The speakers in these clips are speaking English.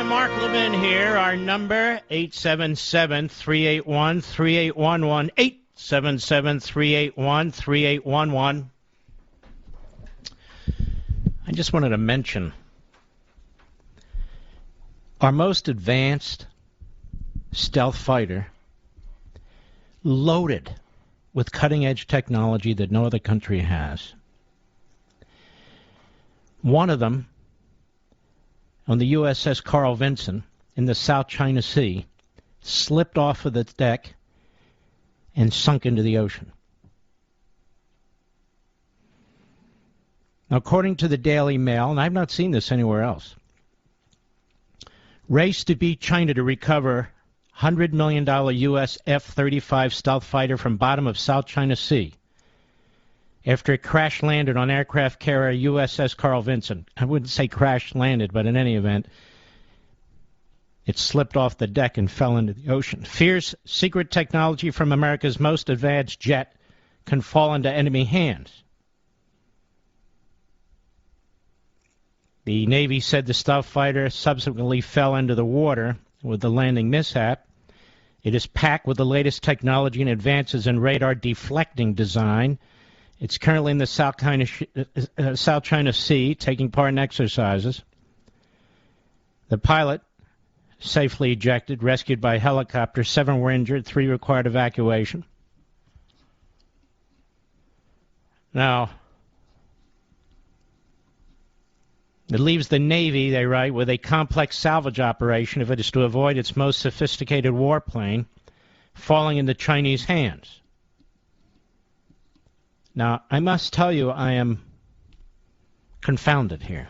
Mark Levin here. Our number, 877-381-3811, 877-381-3811. I just wanted to mention our most advanced stealth fighter, loaded with cutting-edge technology that no other country has. One of them, on the USS Carl Vinson in the South China Sea, slipped off of the deck and sunk into the ocean. Now, according to the Daily Mail, and I've not seen this anywhere else, race to beat China to recover $100 million U.S. F-35 stealth fighter from bottom of South China Sea after it crash-landed on aircraft carrier USS Carl Vinson. I wouldn't say crash-landed, but in any event, it slipped off the deck and fell into the ocean. Fears secret technology from America's most advanced jet can fall into enemy hands. The Navy said the stealth fighter subsequently fell into the water with the landing mishap. It is packed with the latest technology and advances in radar deflecting design. It's currently in the South China Sea, taking part in exercises. The pilot safely ejected, rescued by helicopter. 7 were injured, 3 required evacuation. Now, it leaves the Navy, they write, with a complex salvage operation if it is to avoid its most sophisticated warplane falling into Chinese hands. Now, I must tell you, I am confounded here.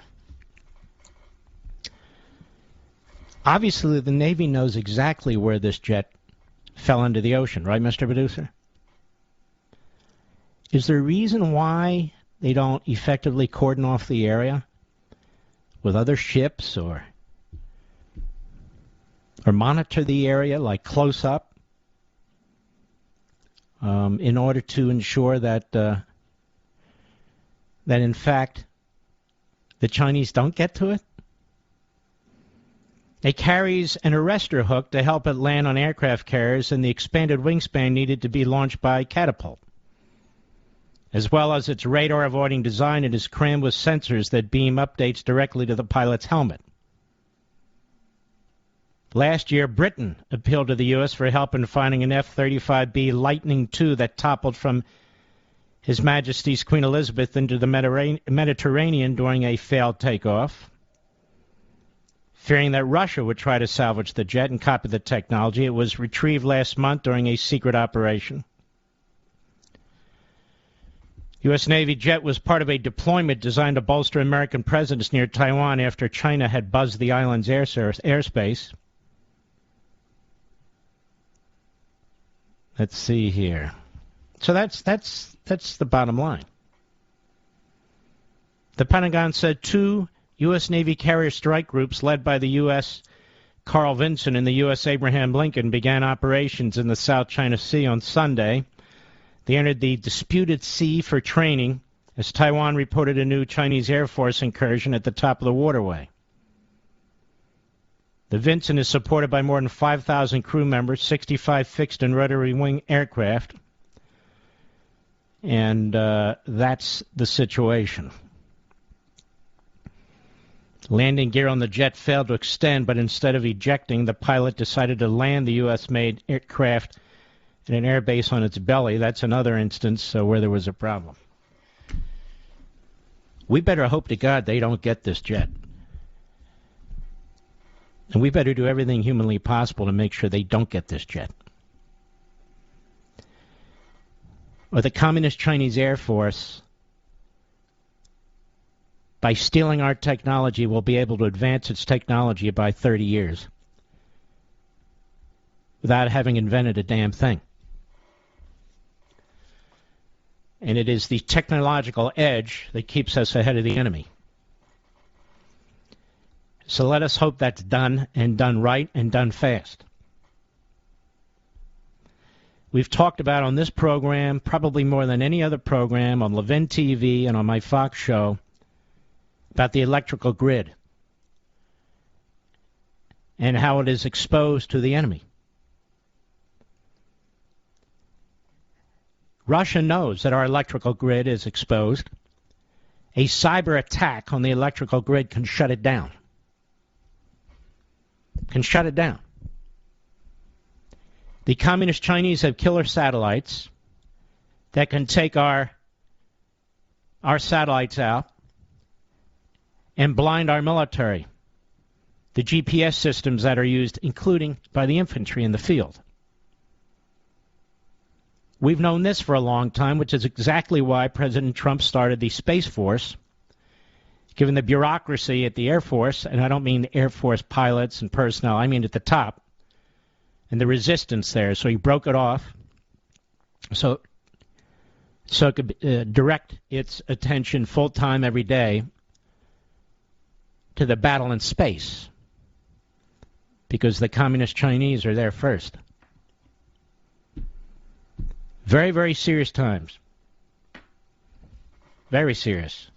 Obviously, the Navy knows exactly where this jet fell into the ocean, right, Mr. Producer? Is there a reason why they don't effectively cordon off the area with other ships or monitor the area, like close up, in order to ensure that in fact the Chinese don't get to it? It carries an arrestor hook to help it land on aircraft carriers, and the expanded wingspan needed to be launched by catapult. As well as its radar-avoiding design, it is crammed with sensors that beam updates directly to the pilot's helmet. Last year, Britain appealed to the U.S. for help in finding an F-35B Lightning II that toppled from His Majesty's Queen Elizabeth into the Mediterranean during a failed takeoff. Fearing that Russia would try to salvage the jet and copy the technology, it was retrieved last month during a secret operation. U.S. Navy jet was part of a deployment designed to bolster American presence near Taiwan after China had buzzed the island's airspace. Let's see here. So that's the bottom line. The Pentagon said 2 U.S. Navy carrier strike groups led by the U.S. Carl Vinson and the U.S. Abraham Lincoln began operations in the South China Sea on Sunday. They entered the disputed sea for training as Taiwan reported a new Chinese Air Force incursion at the top of the waterway. The Vinson is supported by more than 5,000 crew members, 65 fixed and rotary wing aircraft. And that's the situation. Landing gear on the jet failed to extend, but instead of ejecting, the pilot decided to land the U.S.-made aircraft at an air base on its belly. That's another instance where there was a problem. We better hope to God they don't get this jet. And we better do everything humanly possible to make sure they don't get this jet. Or the Communist Chinese Air Force, by stealing our technology, will be able to advance its technology by 30 years without having invented a damn thing. And it is the technological edge that keeps us ahead of the enemy. So let us hope that's done, and done right, and done fast. We've talked about on this program, probably more than any other program, on Levin TV and on my Fox show, about the electrical grid. and how it is exposed to the enemy. Russia knows that our electrical grid is exposed. A cyber attack on the electrical grid can shut it down. Can shut it down. The communist Chinese have killer satellites that can take our satellites out and blind our military, the GPS systems that are used, including by the infantry in the field. We've known this for a long time, which is exactly why President Trump started the Space Force, given the bureaucracy at the Air Force, and I don't mean Air Force pilots and personnel, I mean at the top, and the resistance there. So he broke it off so it could direct its attention full-time every day to the battle in space, because the communist Chinese are there first. Very, very serious times. Very serious.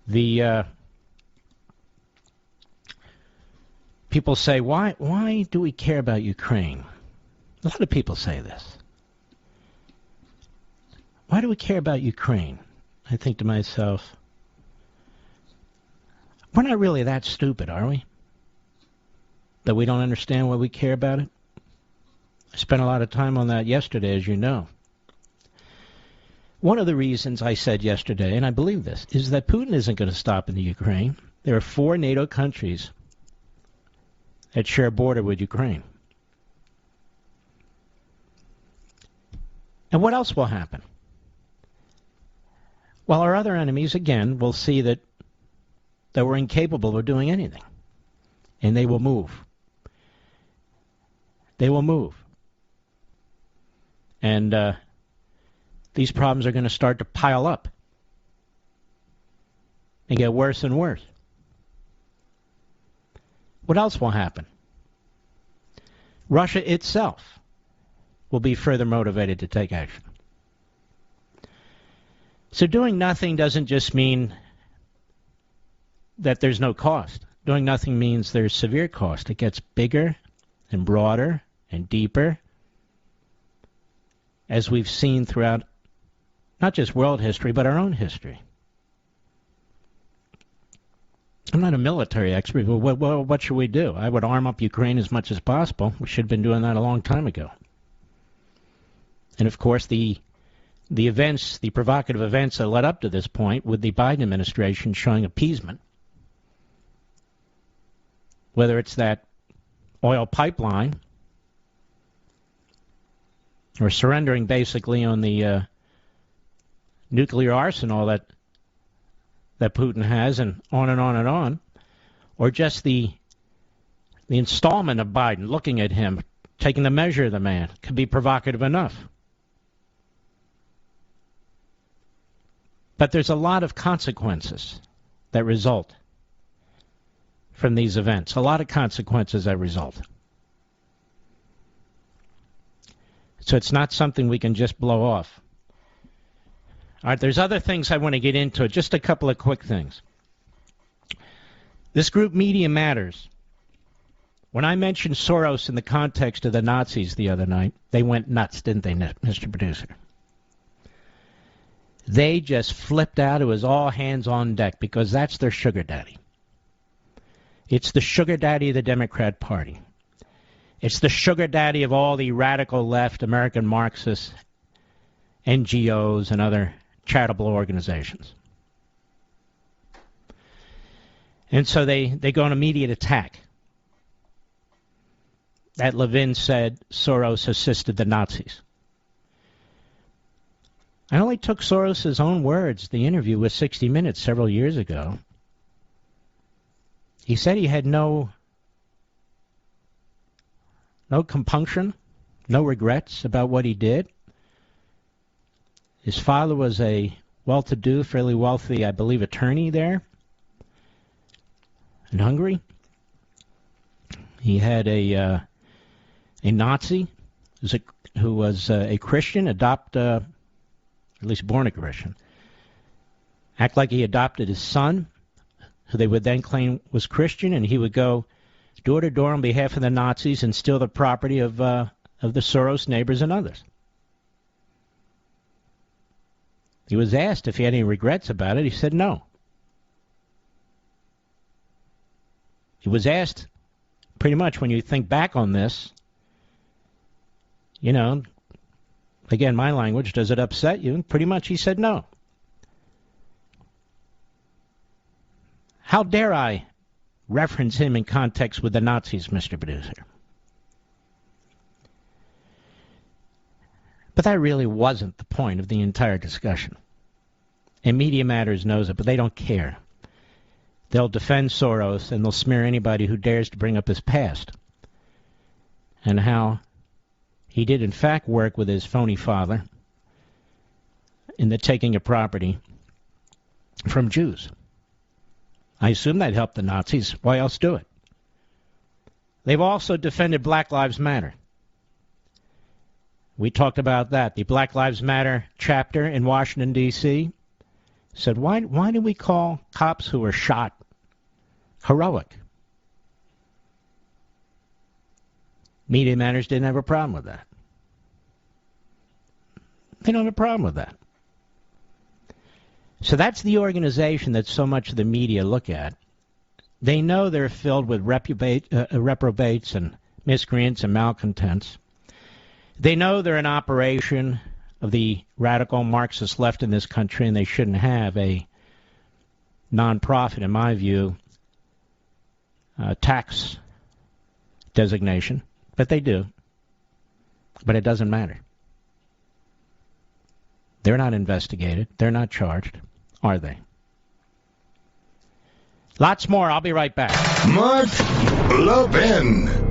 The people say, why do we care about Ukraine? A lot of people say this. Why do we care about Ukraine? I think to myself, we're not really that stupid, are we? That we don't understand why we care about it? I spent a lot of time on that yesterday, as you know. One of the reasons I said yesterday, and I believe this, is that Putin isn't going to stop in the Ukraine. There are 4 NATO countries that share a border with Ukraine. And what else will happen? Well, our other enemies, again, will see that we're incapable of doing anything. And they will move. They will move. And these problems are going to start to pile up and get worse and worse. What else will happen? Russia itself will be further motivated to take action. So doing nothing doesn't just mean that there's no cost. Doing nothing means there's severe cost. It gets bigger and broader and deeper, as we've seen throughout not just world history, but our own history. I'm not a military expert, but what should we do? I would arm up Ukraine as much as possible. We should have been doing that a long time ago. And of course, the events, the provocative events that led up to this point, with the Biden administration showing appeasement, whether it's that oil pipeline or surrendering basically on the nuclear arsenal that Putin has, and on and on and on, or just the installment of Biden, looking at him, taking the measure of the man, could be provocative enough. But there's a lot of consequences that result from these events. A lot of consequences that result. So it's not something we can just blow off. All right, there's other things I want to get into. Just a couple of quick things. This group, Media Matters, when I mentioned Soros in the context of the Nazis the other night, they went nuts, didn't they, Mr. Producer? They just flipped out. It was all hands on deck, because that's their sugar daddy. It's the sugar daddy of the Democrat Party. It's the sugar daddy of all the radical left American Marxists, NGOs, and other charitable organizations. And so they go on immediate attack. That Levin said Soros assisted the Nazis. I only took Soros' own words. The interview with 60 Minutes several years ago. He said he had no compunction, no regrets about what he did. His father was a well-to-do, fairly wealthy, I believe, attorney there in Hungary. He had a Nazi who was a Christian, at least born a Christian, act like he adopted his son, who they would then claim was Christian, and he would go door to door on behalf of the Nazis and steal the property of the Soros neighbors and others. He was asked if he had any regrets about it. He said no. He was asked, pretty much, when you think back on this, you know, again, my language, does it upset you? And pretty much he said no. How dare I reference him in context with the Nazis, Mr. Producer? But that really wasn't the point of the entire discussion. And Media Matters knows it, but they don't care. They'll defend Soros, and they'll smear anybody who dares to bring up his past. And how he did, in fact, work with his phony father in the taking of property from Jews. I assume that helped the Nazis. Why else do it? They've also defended Black Lives Matter. We talked about that. The Black Lives Matter chapter in Washington, D.C. said, why do we call cops who were shot heroic? Media Matters didn't have a problem with that. They don't have a problem with that. So that's the organization that so much of the media look at. They know they're filled with reprobates and miscreants and malcontents. They know they're an operation of the radical Marxist left in this country, and they shouldn't have a nonprofit, in my view, tax designation. But they do. But it doesn't matter. They're not investigated. They're not charged, are they? Lots more. I'll be right back. Mark Levin.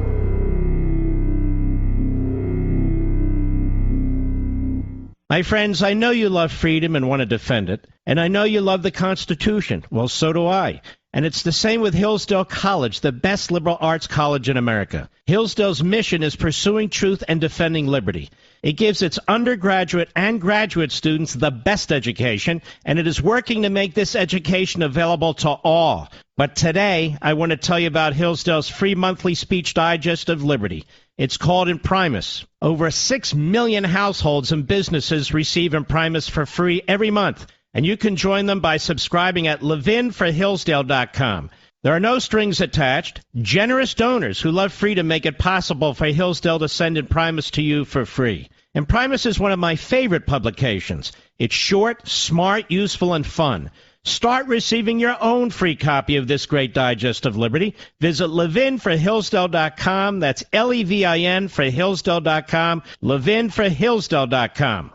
My friends, I know you love freedom and want to defend it, and I know you love the Constitution. Well, so do I. And it's the same with Hillsdale College, the best liberal arts college in America. Hillsdale's mission is pursuing truth and defending liberty. It gives its undergraduate and graduate students the best education, and it is working to make this education available to all. But today, I want to tell you about Hillsdale's free monthly speech digest of liberty. It's called Imprimis. Over 6 million households and businesses receive Imprimis for free every month, and you can join them by subscribing at levinforhillsdale.com. There are no strings attached. Generous donors who love freedom make it possible for Hillsdale to send Imprimis to you for free. Imprimis is one of my favorite publications. It's short, smart, useful, and fun. Start receiving your own free copy of this great digest of liberty. Visit levinforhillsdale.com. That's Levin for Hillsdale.com. levinforhillsdale.com.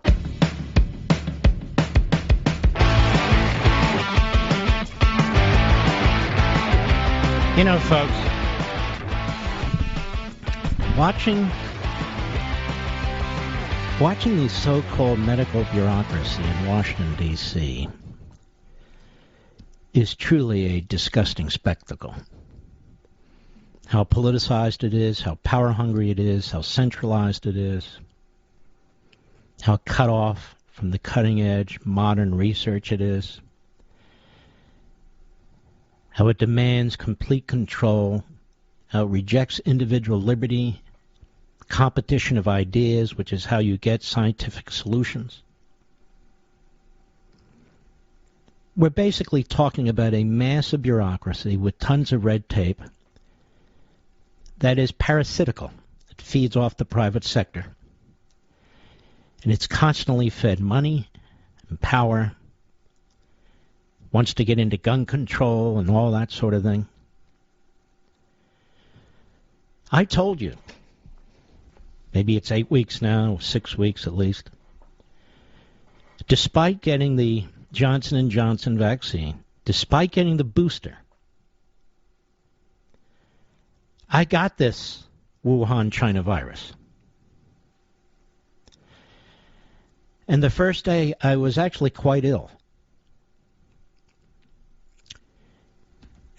You know, folks, watching the so-called medical bureaucracy in Washington, D.C. is truly a disgusting spectacle. How politicized it is, how power-hungry it is, how centralized it is, how cut off from the cutting-edge modern research it is, how it demands complete control, how it rejects individual liberty, competition of ideas, which is how you get scientific solutions. We're basically talking about a massive bureaucracy with tons of red tape that is parasitical. It feeds off the private sector. And it's constantly fed money and power, wants to get into gun control and all that sort of thing. I told you, maybe it's 8 weeks now, 6 weeks at least, despite getting the Johnson & Johnson vaccine, despite getting the booster, I got this Wuhan, China virus. And the first day, I was actually quite ill.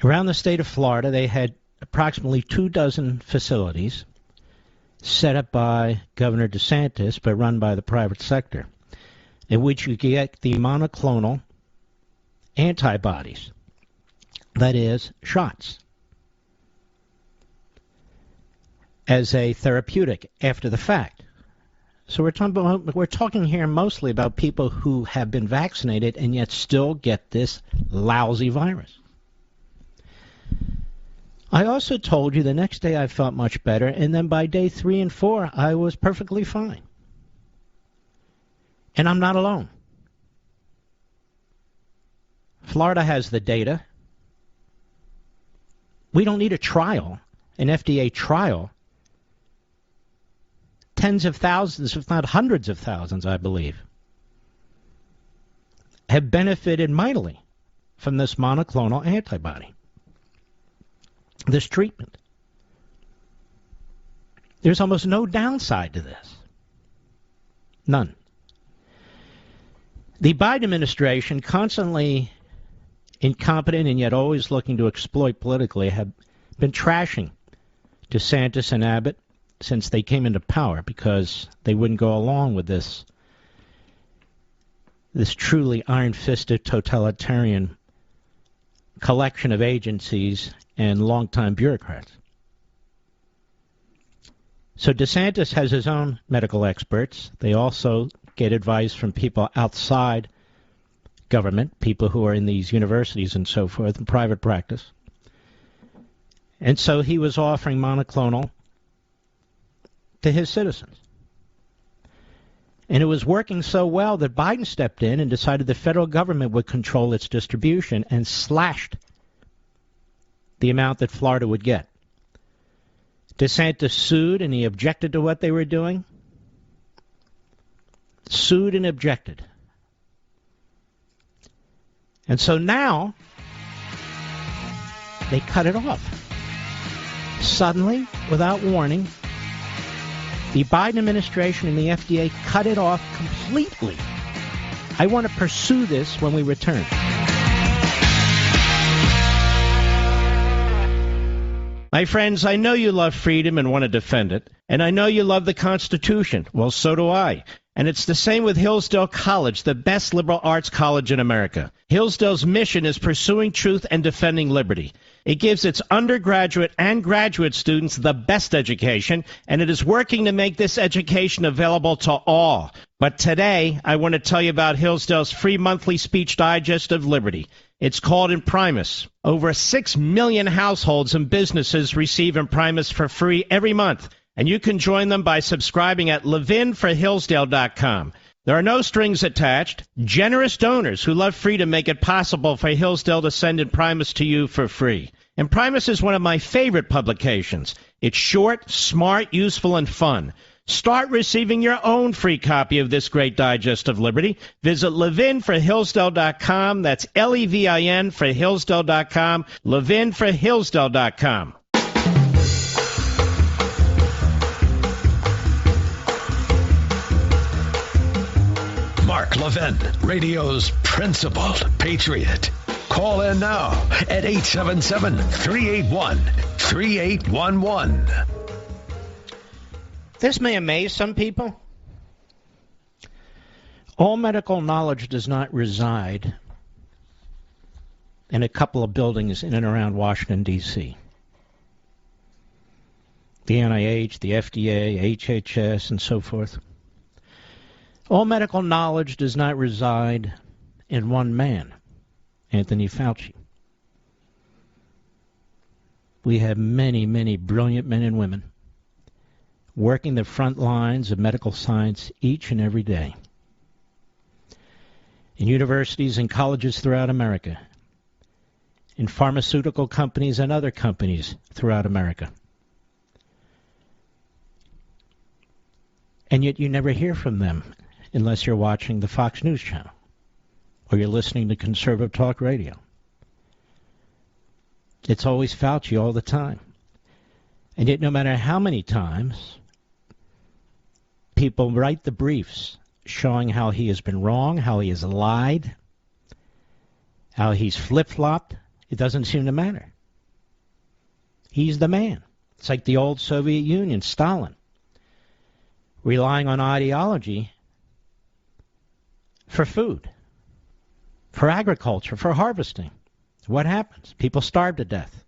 Around the state of Florida, they had approximately 24 facilities set up by Governor DeSantis, but run by the private sector, in which you get the monoclonal antibodies, that is, shots. as a therapeutic after the fact. So we're talking here mostly about people who have been vaccinated and yet still get this lousy virus. I also told you the next day I felt much better, and then by day 3 and 4, I was perfectly fine. And I'm not alone. Florida has the data. We don't need a trial, an FDA trial. Tens of thousands, if not hundreds of thousands, I believe, have benefited mightily from this monoclonal antibody, this treatment. There's almost no downside to this. None. The Biden administration, constantly incompetent and yet always looking to exploit politically, have been trashing DeSantis and Abbott since they came into power because they wouldn't go along with this truly iron-fisted totalitarian collection of agencies and longtime bureaucrats. So DeSantis has his own medical experts. They also get advice from people outside government, people who are in these universities and so forth, in private practice. And so he was offering monoclonal to his citizens. And it was working so well that Biden stepped in and decided the federal government would control its distribution and slashed the amount that Florida would get. DeSantis sued and he objected to what they were doing. Sued and objected. And so now they cut it off. Suddenly, without warning, the Biden administration and the FDA cut it off completely. I want to pursue this when we return. My friends, I know you love freedom and want to defend it, and I know you love the Constitution. Well, so do I. And it's the same with Hillsdale College, the best liberal arts college in America. Hillsdale's mission is pursuing truth and defending liberty. It gives its undergraduate and graduate students the best education, and it is working to make this education available to all. But today, I want to tell you about Hillsdale's free monthly speech digest of liberty. It's called Imprimis. Over 6 million households and businesses receive Imprimis for free every month. And you can join them by subscribing at levinforhillsdale.com. There are no strings attached. Generous donors who love freedom make it possible for Hillsdale to send Imprimis to you for free. Imprimis is one of my favorite publications. It's short, smart, useful, and fun. Start receiving your own free copy of this great digest of liberty. Visit levinforhillsdale.com. That's Levin for Hillsdale.com. levinforhillsdale.com. Mark Levin, radio's principal patriot. Call in now at 877-381-3811. This may amaze some people. All medical knowledge does not reside in a couple of buildings in and around Washington, D.C. The NIH, the FDA, HHS, and so forth. All medical knowledge does not reside in one man, Anthony Fauci. We have many, many brilliant men and women working the front lines of medical science each and every day. In universities and colleges throughout America, in pharmaceutical companies and other companies throughout America. And yet you never hear from them unless you're watching the Fox News channel or you're listening to conservative talk radio. It's always Fauci all the time. And yet no matter how many times people write the briefs showing how he has been wrong, how he has lied, how he's flip-flopped, it doesn't seem to matter. He's the man. It's like the old Soviet Union, Stalin, relying on ideology for food, for agriculture, for harvesting. What happens? People starve to death.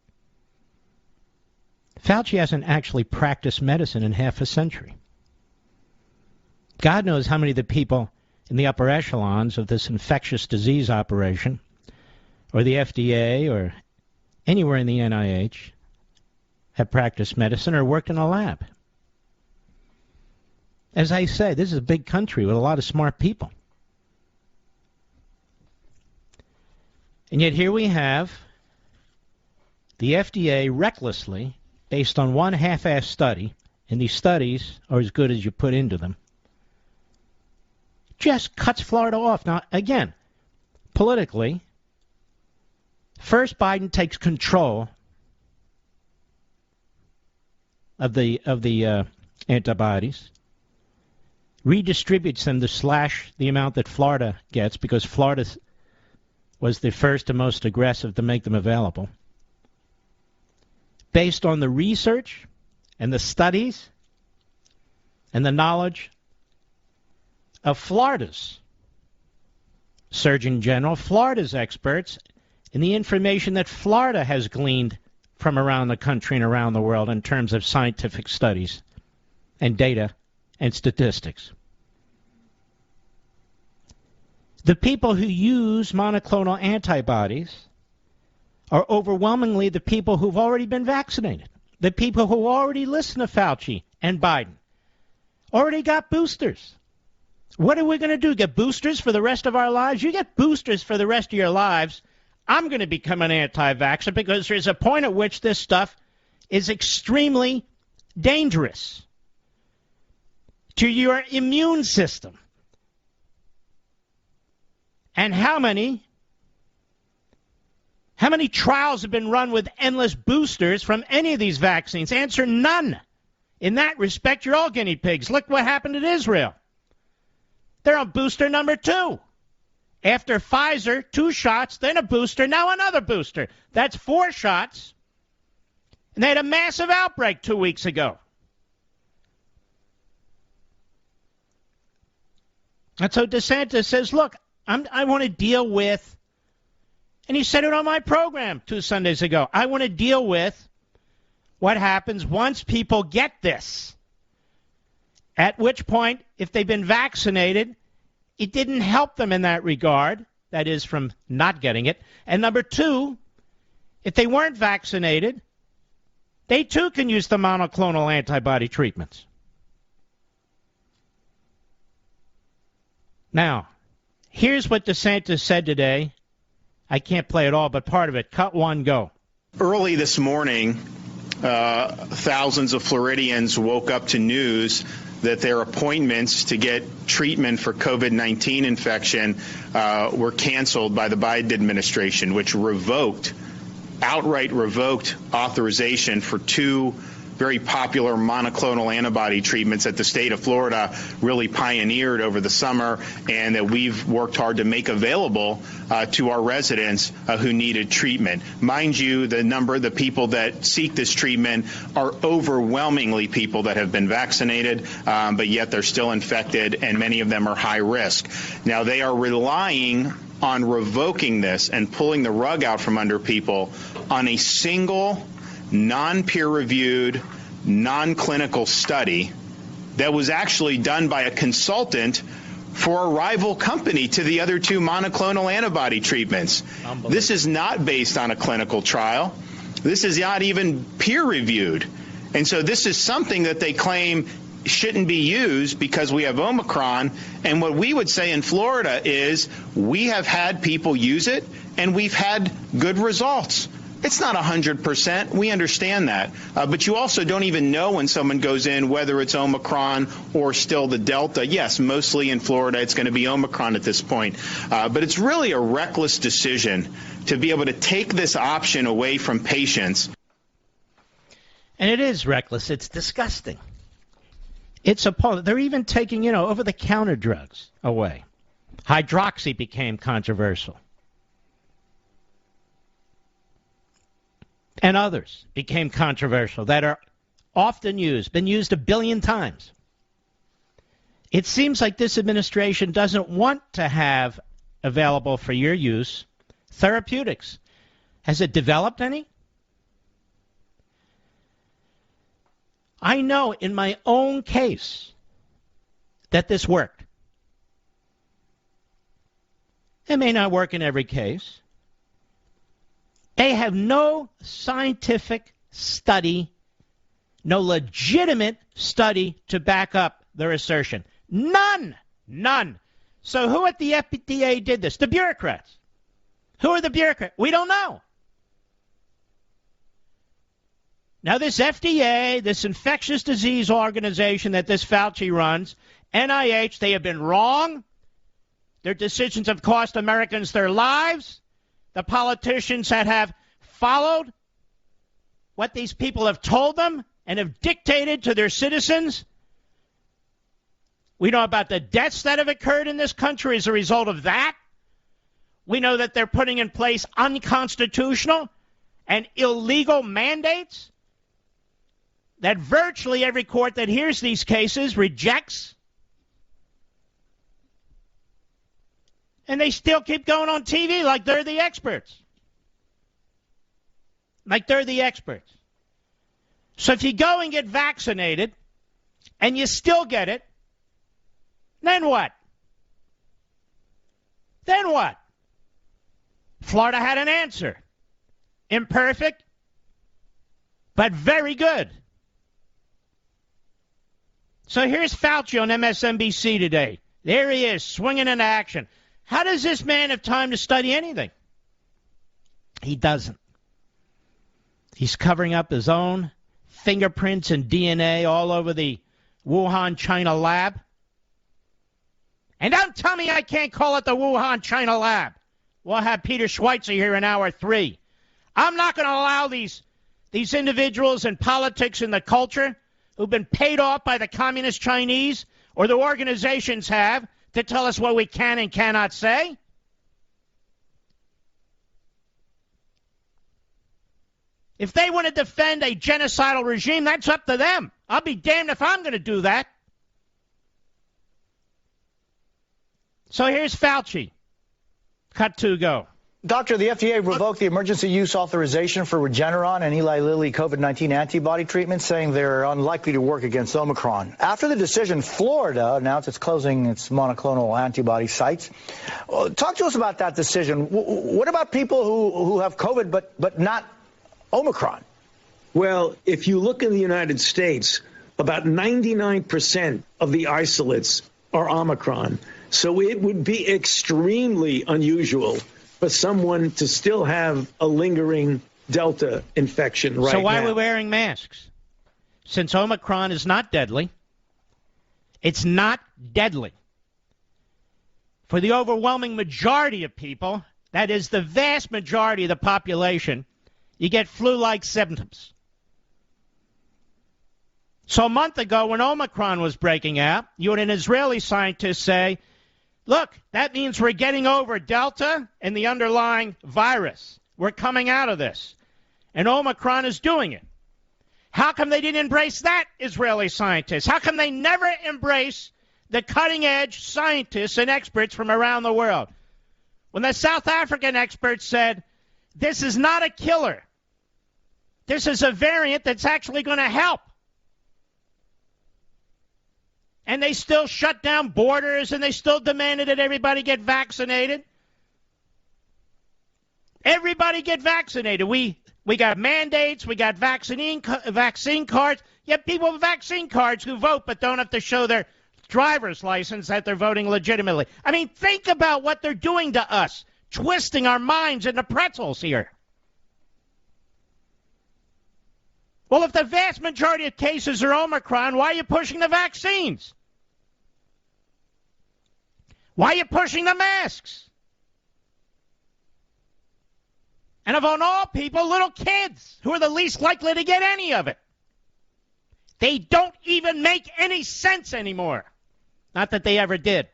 Fauci hasn't actually practiced medicine in half a century. God knows how many of the people in the upper echelons of this infectious disease operation, or the FDA, or anywhere in the NIH, have practiced medicine or worked in a lab. As I say, this is a big country with a lot of smart people. And yet here we have the FDA recklessly, based on one half-assed study, and these studies are as good as you put into them, just cuts Florida off. Now, again, politically, first Biden takes control of the antibodies, redistributes them to slash the amount that Florida gets, because Florida was the first and most aggressive to make them available. Based on the research and the studies and the knowledge of Florida's Surgeon General, Florida's experts, and the information that Florida has gleaned from around the country and around the world in terms of scientific studies and data and statistics. The people who use monoclonal antibodies are overwhelmingly the people who've already been vaccinated, the people who already listen to Fauci and Biden, already got boosters. What are we going to do? Get boosters for the rest of our lives? You get boosters for the rest of your lives. I'm going to become an anti-vaxxer because there's a point at which this stuff is extremely dangerous to your immune system. And how many trials have been run with endless boosters from any of these vaccines? Answer: none. In that respect, you're all guinea pigs. Look what happened in Israel. They're on booster number 2. After Pfizer, 2 shots, then a booster, now another booster. That's 4 shots. And they had a massive outbreak 2 weeks ago. And so DeSantis says, look, I want to deal with, and he said it on my program 2 Sundays ago, I want to deal with what happens once people get this. At which point, if they've been vaccinated, it didn't help them in that regard, that is, from not getting it. And number 2, if they weren't vaccinated, they too can use the monoclonal antibody treatments. Now, here's what DeSantis said today. I can't play it all, but part of it. Cut 1, go. Early this morning, thousands of Floridians woke up to news that their appointments to get treatment for COVID-19 infection were canceled by the Biden administration, which outright revoked authorization for 2 very popular monoclonal antibody treatments that the state of Florida really pioneered over the summer and that we've worked hard to make available to our residents who needed treatment. Mind you, the people that seek this treatment are overwhelmingly people that have been vaccinated, but yet they're still infected, and many of them are high risk. Now, they are relying on revoking this and pulling the rug out from under people on a single non-peer-reviewed, non-clinical study that was actually done by a consultant for a rival company to the other 2 monoclonal antibody treatments. This is not based on a clinical trial. This is not even peer-reviewed. And so this is something that they claim shouldn't be used because we have Omicron. And what we would say in Florida is we have had people use it, and we've had good results. It's not 100%. We understand that. But you also don't even know when someone goes in whether it's Omicron or still the Delta. Yes, mostly in Florida it's going to be Omicron at this point. But it's really a reckless decision to be able to take this option away from patients. And it is reckless. It's disgusting. It's appalling. They're even taking, over-the-counter drugs away. Hydroxy became controversial. And others became controversial that are often used, been used 1 billion times. It seems like this administration doesn't want to have available for your use therapeutics. Has it developed any? I know in my own case that this worked. It may not work in every case. They have no scientific study, no legitimate study to back up their assertion. None. None. So who at the FDA did this? The bureaucrats. Who are the bureaucrats? We don't know. Now, this FDA, this infectious disease organization that this Fauci runs, NIH, they have been wrong. Their decisions have cost Americans their lives. The politicians that have followed what these people have told them and have dictated to their citizens. We know about the deaths that have occurred in this country as a result of that. We know that they're putting in place unconstitutional and illegal mandates that virtually every court that hears these cases rejects. And they still keep going on TV like they're the experts. Like they're the experts. So if you go and get vaccinated and you still get it, then what? Then what? Florida had an answer. Imperfect, but very good. So here's Fauci on MSNBC today. There he is, swinging into action. How does this man have time to study anything? He doesn't. He's covering up his own fingerprints and DNA all over the Wuhan, China lab. And don't tell me I can't call it the Wuhan, China lab. We'll have Peter Schweitzer here in hour 3. I'm not going to allow these individuals in politics and the culture who've been paid off by the communist Chinese or the organizations have to tell us what we can and cannot say. If they want to defend a genocidal regime, that's up to them. I'll be damned if I'm going to do that. So here's Fauci. Cut 2, go. Doctor, the FDA revoked the emergency use authorization for Regeneron and Eli Lilly COVID-19 antibody treatments, saying they're unlikely to work against Omicron. After the decision, Florida announced it's closing its monoclonal antibody sites. Talk to us about that decision. What about people who have COVID but not Omicron? Well, if you look in the United States, about 99% of the isolates are Omicron. So it would be extremely unusual for someone to still have a lingering Delta infection right now. So why are we wearing masks? Since Omicron is not deadly, it's not deadly. For the overwhelming majority of people, that is the vast majority of the population, you get flu-like symptoms. So a month ago when Omicron was breaking out, you had an Israeli scientist say, look, that means we're getting over Delta and the underlying virus. We're coming out of this. And Omicron is doing it. How come they didn't embrace that, Israeli scientists? How come they never embrace the cutting-edge scientists and experts from around the world? When the South African experts said, this is not a killer. This is a variant that's actually going to help. And they still shut down borders, and they still demanded that everybody get vaccinated. Everybody get vaccinated. We got mandates. We got vaccine cards. You have people with vaccine cards who vote but don't have to show their driver's license that they're voting legitimately. I mean, think about what they're doing to us, twisting our minds into pretzels here. Well, if the vast majority of cases are Omicron, why are you pushing the vaccines? Why are you pushing the masks? And of all people, little kids, who are the least likely to get any of it. They don't even make any sense anymore. Not that they ever did.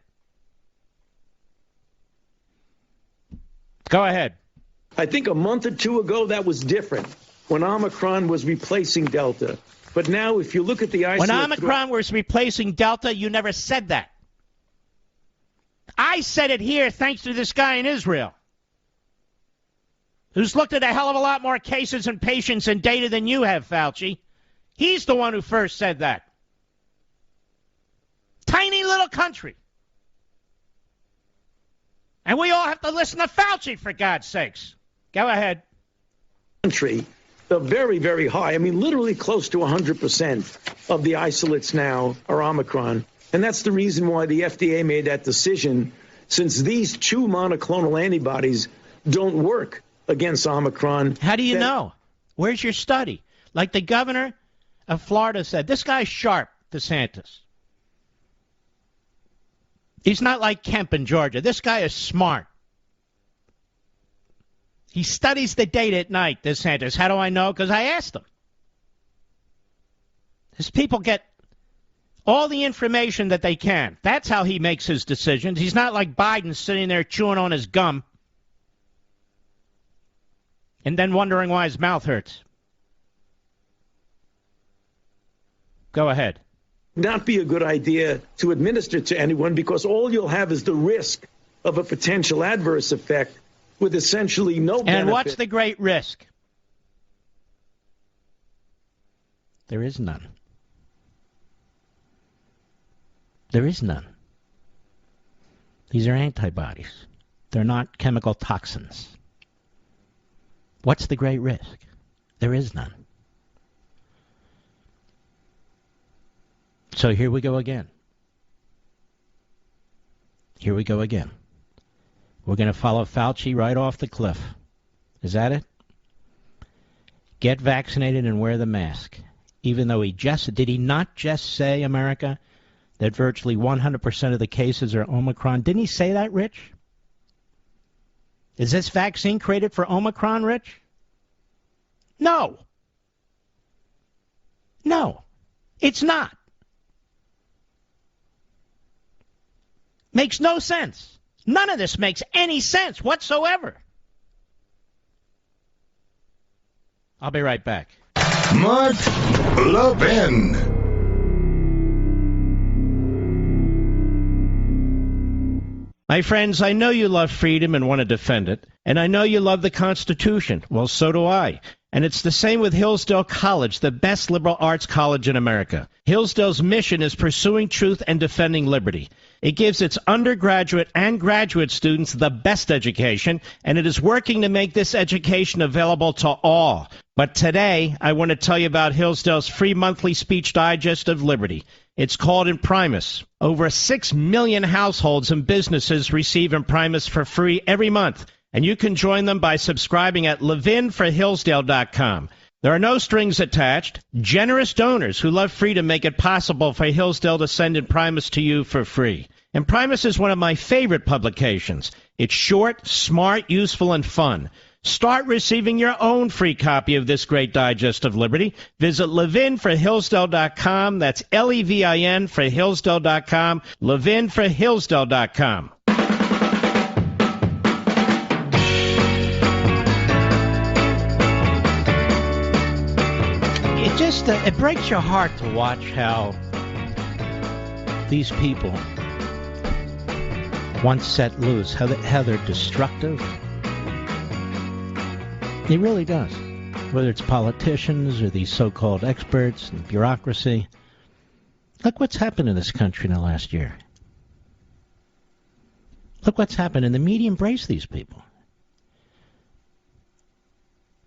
Go ahead. I think a month or two ago that was different when Omicron was replacing Delta. But now if you look at the When Omicron was replacing Delta, you never said that. I said it here thanks to this guy in Israel who's looked at a hell of a lot more cases and patients and data than you have, Fauci. He's the one who first said that. Tiny little country. And we all have to listen to Fauci, for God's sakes. Go ahead. Country, they're very, very high. I mean, literally close to 100% of the isolates now are Omicron. And that's the reason why the FDA made that decision, since these two monoclonal antibodies don't work against Omicron. How do you know? Where's your study? Like the governor of Florida said, this guy's sharp, DeSantis. He's not like Kemp in Georgia. This guy is smart. He studies the data at night, DeSantis. How do I know? Because I asked him. His people get all the information that they can. That's how he makes his decisions. He's not like Biden sitting there chewing on his gum and then wondering why his mouth hurts. Go ahead. Not be a good idea to administer to anyone, because all you'll have is the risk of a potential adverse effect with essentially no benefit. And what's the great risk? There is none. There is none. These are antibodies. They're not chemical toxins. What's the great risk? There is none. So here we go again. Here we go again. We're going to follow Fauci right off the cliff. Is that it? Get vaccinated and wear the mask. Even though did he not just say, America, that virtually 100% of the cases are Omicron? Didn't he say that, Rich? Is this vaccine created for Omicron, Rich? No. No, it's not. Makes no sense. None of this makes any sense whatsoever. I'll be right back. Mark Levin. My friends, I know you love freedom and want to defend it, and I know you love the Constitution. Well, so do I. And it's the same with Hillsdale College, the best liberal arts college in America. Hillsdale's mission is pursuing truth and defending liberty. It gives its undergraduate and graduate students the best education, and it is working to make this education available to all. But today, I want to tell you about Hillsdale's free monthly speech digest of liberty. It's called Imprimis. Over 6 million households and businesses receive Imprimis for free every month, and you can join them by subscribing at levinforhillsdale.com. There are no strings attached. Generous donors who love freedom make it possible for Hillsdale to send Imprimis to you for free. Imprimis is one of my favorite publications. It's short, smart, useful, and fun. Start receiving your own free copy of this great digest of liberty. Visit levinforhillsdale.com. That's Levin for Hillsdale.com. levinforhillsdale.com. It breaks your heart to watch how these people, once set loose, how they're destructive. It really does. Whether it's politicians or these so-called experts and bureaucracy. Look what's happened in this country in the last year. Look what's happened, and the media embrace these people.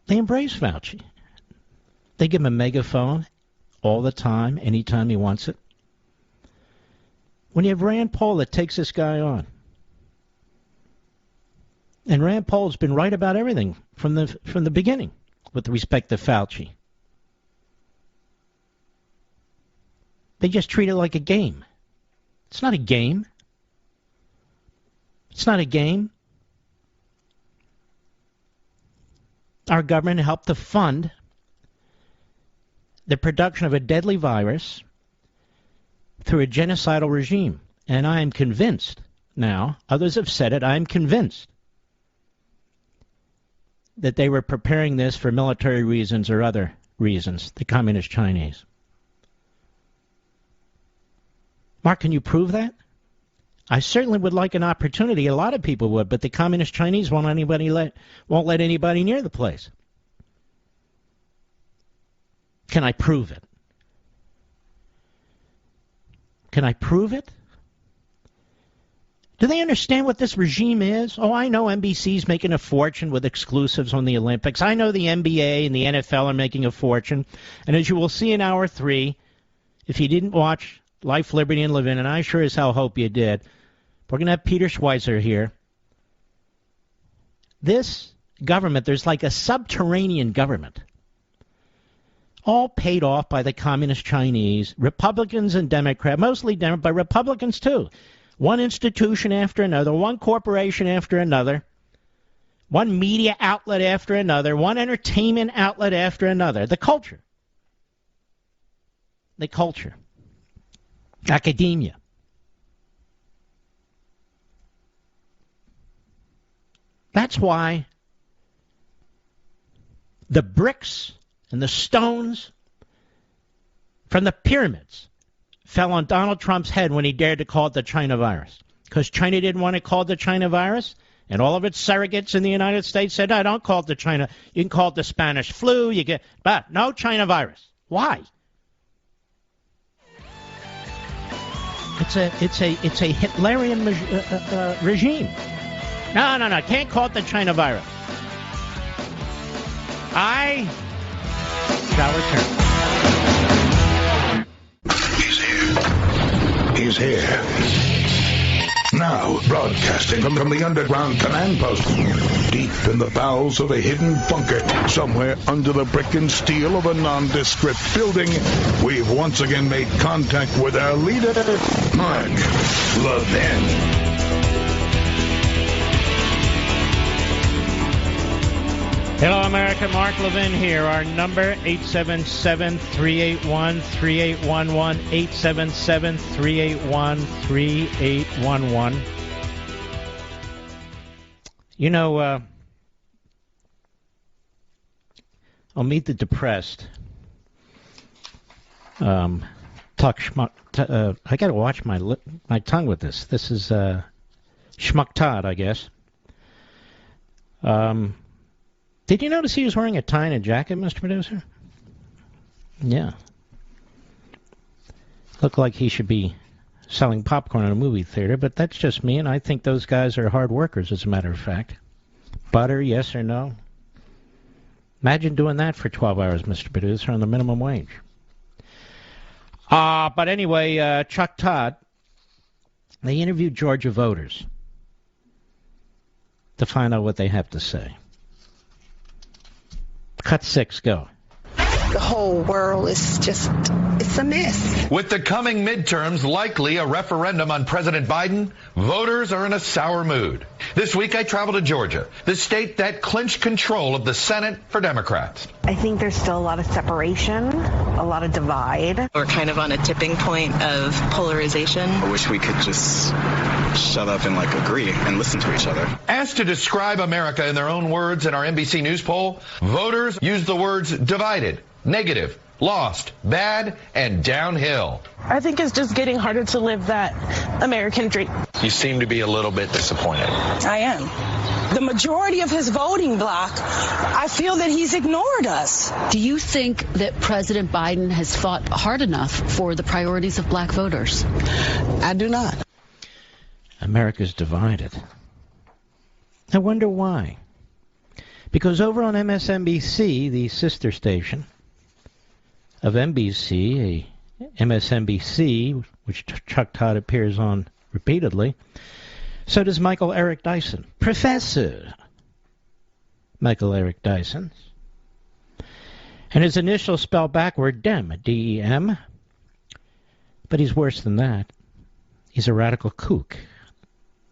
They embrace Fauci. They give him a megaphone all the time, anytime he wants it. When you have Rand Paul that takes this guy on, and Rand Paul's been right about everything from the beginning with respect to Fauci. They just treat it like a game. It's not a game. It's not a game. Our government helped to fund the production of a deadly virus through a genocidal regime. And I am convinced now, others have said it, I am convinced that they were preparing this for military reasons or other reasons, the Communist Chinese. Mark, can you prove that? I certainly would like an opportunity. A lot of people would, but the Communist Chinese won't let anybody near the place. Can I prove it? Can I prove it? Do they understand what this regime is? Oh, I know NBC's making a fortune with exclusives on the Olympics. I know the NBA and the NFL are making a fortune. And as you will see in Hour 3, if you didn't watch Life, Liberty, and Levin, and I sure as hell hope you did, we're going to have Peter Schweizer here. This government, there's like a subterranean government, all paid off by the communist Chinese, Republicans and Democrats, mostly Democrats, but Republicans too. One institution after another, one corporation after another, one media outlet after another, one entertainment outlet after another. The culture. Academia. That's why the bricks and the stones from the pyramids fell on Donald Trump's head when he dared to call it the China virus. Because China didn't want it called the China virus, and all of its surrogates in the United States said, no, don't call it the China. You can call it the Spanish flu. But no China virus. Why? It's a Hitlerian regime. No, can't call it the China virus. I shall return. He's here. Now, broadcasting from the underground command post, deep in the bowels of a hidden bunker, somewhere under the brick and steel of a nondescript building, we've once again made contact with our leader, Mark Levin. Hello, America. Mark Levin here. Our number, 877-381-3811, 877-381-3811. You know, I'll meet the depressed. I got to watch my tongue with this. This is schmucktad, I guess. Did you notice he was wearing a tie and a jacket, Mr. Producer? Yeah. Looked like he should be selling popcorn in a movie theater, but that's just me, and I think those guys are hard workers, as a matter of fact. Butter, yes or no? Imagine doing that for 12 hours, Mr. Producer, on the minimum wage. But anyway, Chuck Todd, they interviewed Georgia voters to find out what they have to say. Cut 6, go. The whole world is just, it's a mess. With the coming midterms likely a referendum on President Biden, voters are in a sour mood. This week I traveled to Georgia, the state that clinched control of the Senate for Democrats. I think there's still a lot of separation, a lot of divide. We're kind of on a tipping point of polarization. I wish we could just shut up and agree and listen to each other. Asked to describe America in their own words in our NBC News poll, voters used the words divided, negative, lost, bad, and downhill. I think it's just getting harder to live that American dream. You seem to be a little bit disappointed. I am. The majority of his voting bloc, I feel that he's ignored us. Do you think that President Biden has fought hard enough for the priorities of black voters? I do not. America's divided. I wonder why. Because over on MSNBC, the sister station of NBC, MSNBC, which Chuck Todd appears on repeatedly, so does Michael Eric Dyson. Professor Michael Eric Dyson. And his initials spell backward Dem, D-E-M. But he's worse than that. He's a radical kook,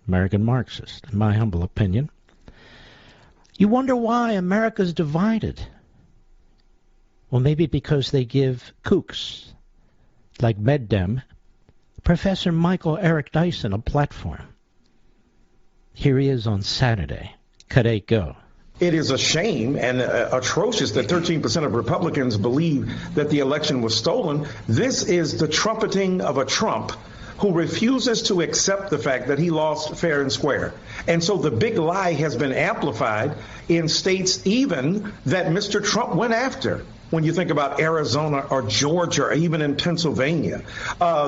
American Marxist, in my humble opinion. You wonder why America's divided. Well, maybe because they give kooks like MedDem, Professor Michael Eric Dyson, a platform. Here he is on Saturday. Cut 8, go. It is a shame and atrocious that 13% of Republicans believe that the election was stolen. This is the trumpeting of a Trump who refuses to accept the fact that he lost fair and square. And so the big lie has been amplified in states even that Mr. Trump went after. when you think about Arizona or Georgia or even in Pennsylvania.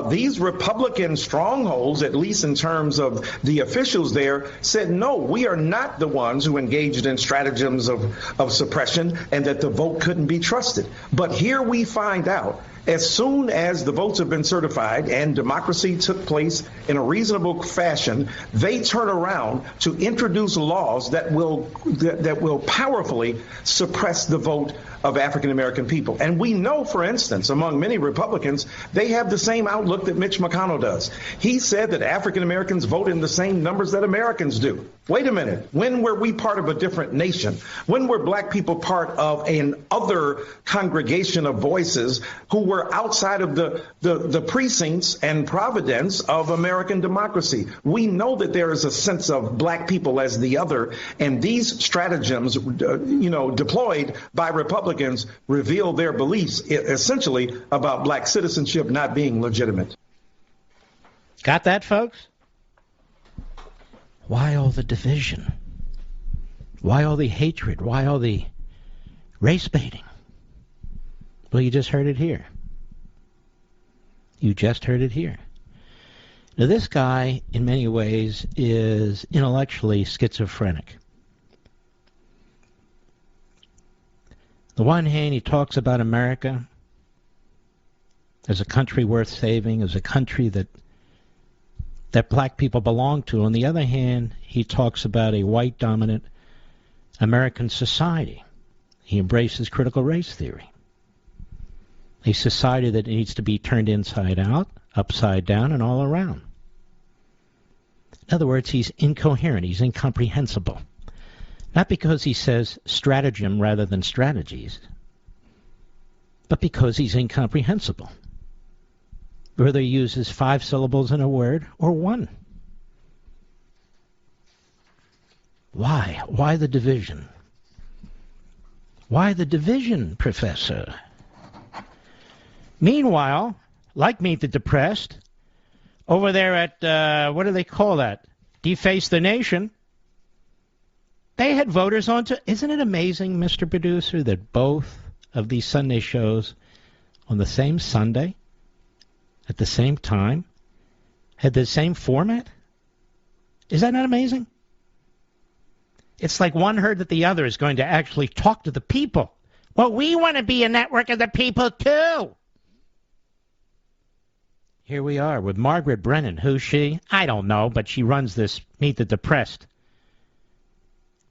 These Republican strongholds, at least in terms of the officials there, said, no, we are not the ones who engaged in stratagems of suppression and that the vote couldn't be trusted. But here we find out, as soon as the votes have been certified and democracy took place in a reasonable fashion, they turn around to introduce laws that will powerfully suppress the vote of African American people. And we know, for instance, among many Republicans, they have the same outlook that Mitch McConnell does. He said that African Americans vote in the same numbers that Americans do. Wait a minute. When were we part of a different nation? When were black people part of an other congregation of voices who were outside of the precincts and providence of American democracy? We know that there is a sense of black people as the other, and these stratagems, deployed by Republicans reveal their beliefs essentially about black citizenship not being legitimate. Got that, folks? Why all the division? Why all the hatred? Why all the race baiting? Well, you just heard it here. You just heard it here. Now, this guy, in many ways, is intellectually schizophrenic. On the one hand, he talks about America as a country worth saving, as a country that black people belong to. On the other hand, he talks about a white-dominant American society. He embraces critical race theory. A society that needs to be turned inside out, upside down, and all around. In other words, he's incoherent. He's incomprehensible. Not because he says stratagem rather than strategies, but because he's incomprehensible. Whether he uses 5 syllables in a word or 1. Why? Why the division? Why the division, Professor? Meanwhile, like Meet the Depressed, over there at, what do they call that? Deface the Nation, they had voters on to... Isn't it amazing, Mr. Producer, that both of these Sunday shows on the same Sunday, at the same time, had the same format? Is that not amazing? It's like one heard that the other is going to actually talk to the people. Well, we want to be a network of the people, too. Here we are with Margaret Brennan. Who's she? I don't know, but she runs this Meet the Depressed.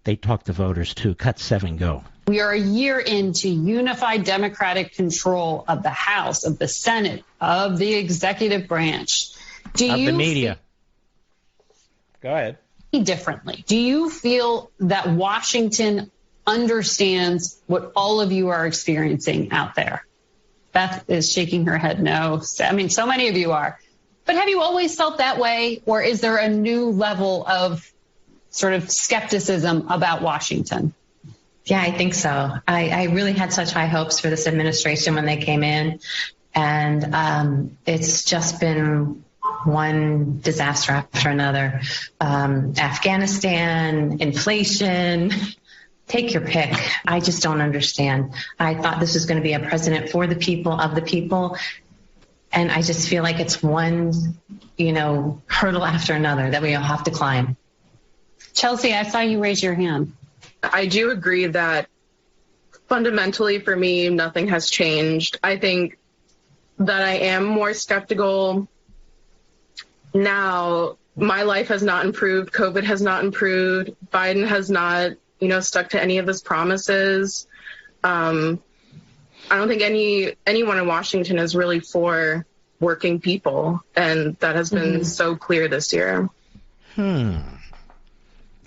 They talk to voters, too. Cut 7, go. We are a year into unified Democratic control of the House, of the Senate, of the executive branch. Of the media. Go ahead. Differently. Do you feel that Washington understands what all of you are experiencing out there? Beth is shaking her head no. I mean, so many of you are. But have you always felt that way? Or is there a new level of sort of skepticism about Washington? Yeah, I think so. I really had such high hopes for this administration when they came in. And it's just been one disaster after another. Afghanistan, inflation, take your pick. I just don't understand. I thought this was going to be a president for the people, of the people. And I just feel like it's one, hurdle after another that we all have to climb. Chelsea, I saw you raise your hand. I do agree that fundamentally for me, nothing has changed. I think that I am more skeptical now. My life has not improved. COVID has not improved. Biden has not, stuck to any of his promises. I don't think anyone in Washington is really for working people. And that has been so clear this year.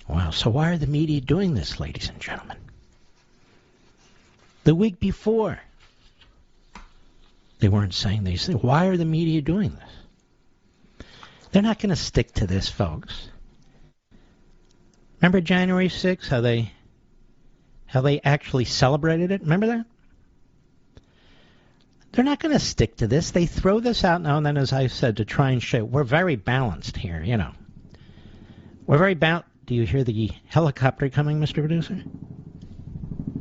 Wow, so why are the media doing this, ladies and gentlemen? The week before, they weren't saying these things. Why are the media doing this? They're not going to stick to this, folks. Remember January 6th, how they actually celebrated it? Remember that? They're not going to stick to this. They throw this out now and then, as I said, to try and show we're very balanced here, We're very balanced. Do you hear the helicopter coming, Mr. Producer?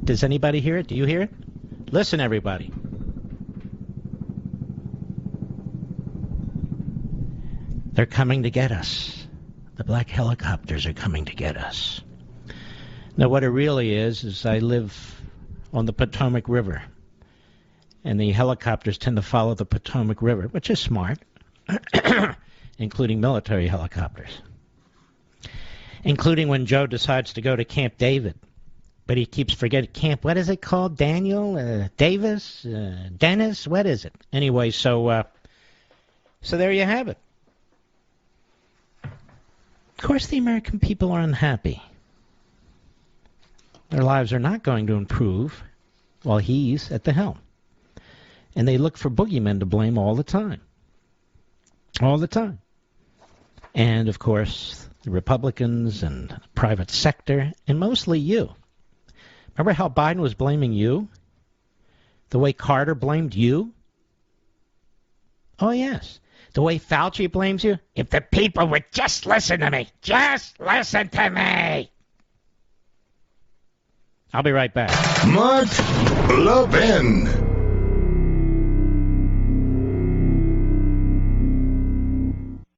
Does anybody hear it? Do you hear it? Listen, everybody. They're coming to get us. The black helicopters are coming to get us. Now, what it really is I live on the Potomac River. And the helicopters tend to follow the Potomac River, which is smart, including military helicopters. Including when Joe decides to go to Camp David. But he keeps forgetting Camp, what is it called? Daniel? Davis? Dennis? What is it? Anyway, so there you have it. Of course, the American people are unhappy. Their lives are not going to improve while he's at the helm. And they look for boogeymen to blame all the time. All the time. And, of course, the Republicans and the private sector, and mostly you. Remember how Biden was blaming you? The way Carter blamed you? Oh, yes. The way Fauci blames you? If the people would just listen to me. Just listen to me. I'll be right back. Mark Levin.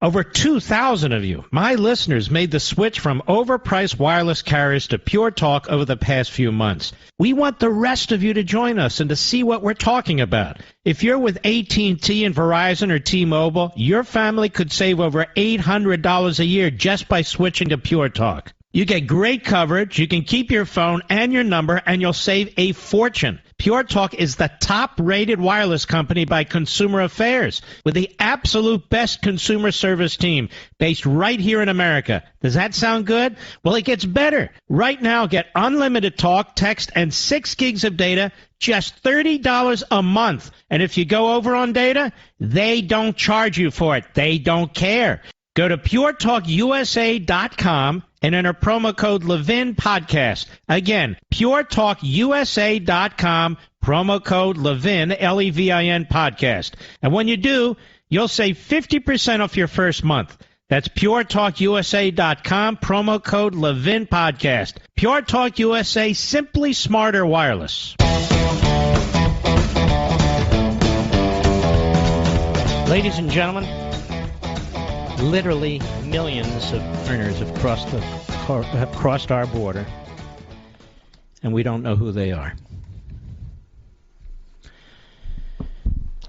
Over 2,000 of you, my listeners, made the switch from overpriced wireless carriers to Pure Talk over the past few months. We want the rest of you to join us and to see what we're talking about. If you're with AT&T and Verizon or T-Mobile, your family could save over $800 a year just by switching to Pure Talk. You get great coverage, you can keep your phone and your number, and you'll save a fortune. Pure Talk is the top-rated wireless company by Consumer Affairs, with the absolute best consumer service team based right here in America. Does that sound good? Well, it gets better. Right now, get unlimited talk, text, and 6 gigs of data, just $30 a month. And if you go over on data, they don't charge you for it. They don't care. Go to puretalkusa.com and enter promo code Levin Podcast. Again, puretalkusa.com, promo code Levin, Levin Podcast. And when you do, you'll save 50% off your first month. That's puretalkusa.com, promo code Levin Podcast. Pure Talk USA, simply smarter wireless. Ladies and gentlemen, literally millions of foreigners have crossed our border, and we don't know who they are.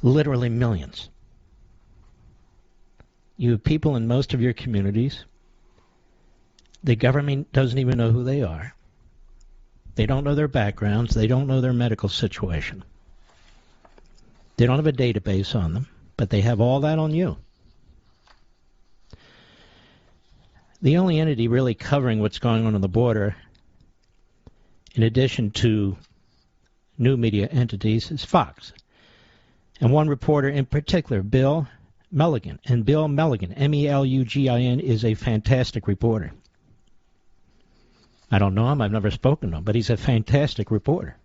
Literally millions. You have people in most of your communities. The government doesn't even know who they are. They don't know their backgrounds. They don't know their medical situation. They don't have a database on them, but they have all that on you. The only entity really covering what's going on the border, in addition to new media entities, is Fox. And one reporter in particular, Bill Mulligan. And Bill Mulligan, Mulligin, is a fantastic reporter. I don't know him. I've never spoken to him, but he's a fantastic reporter.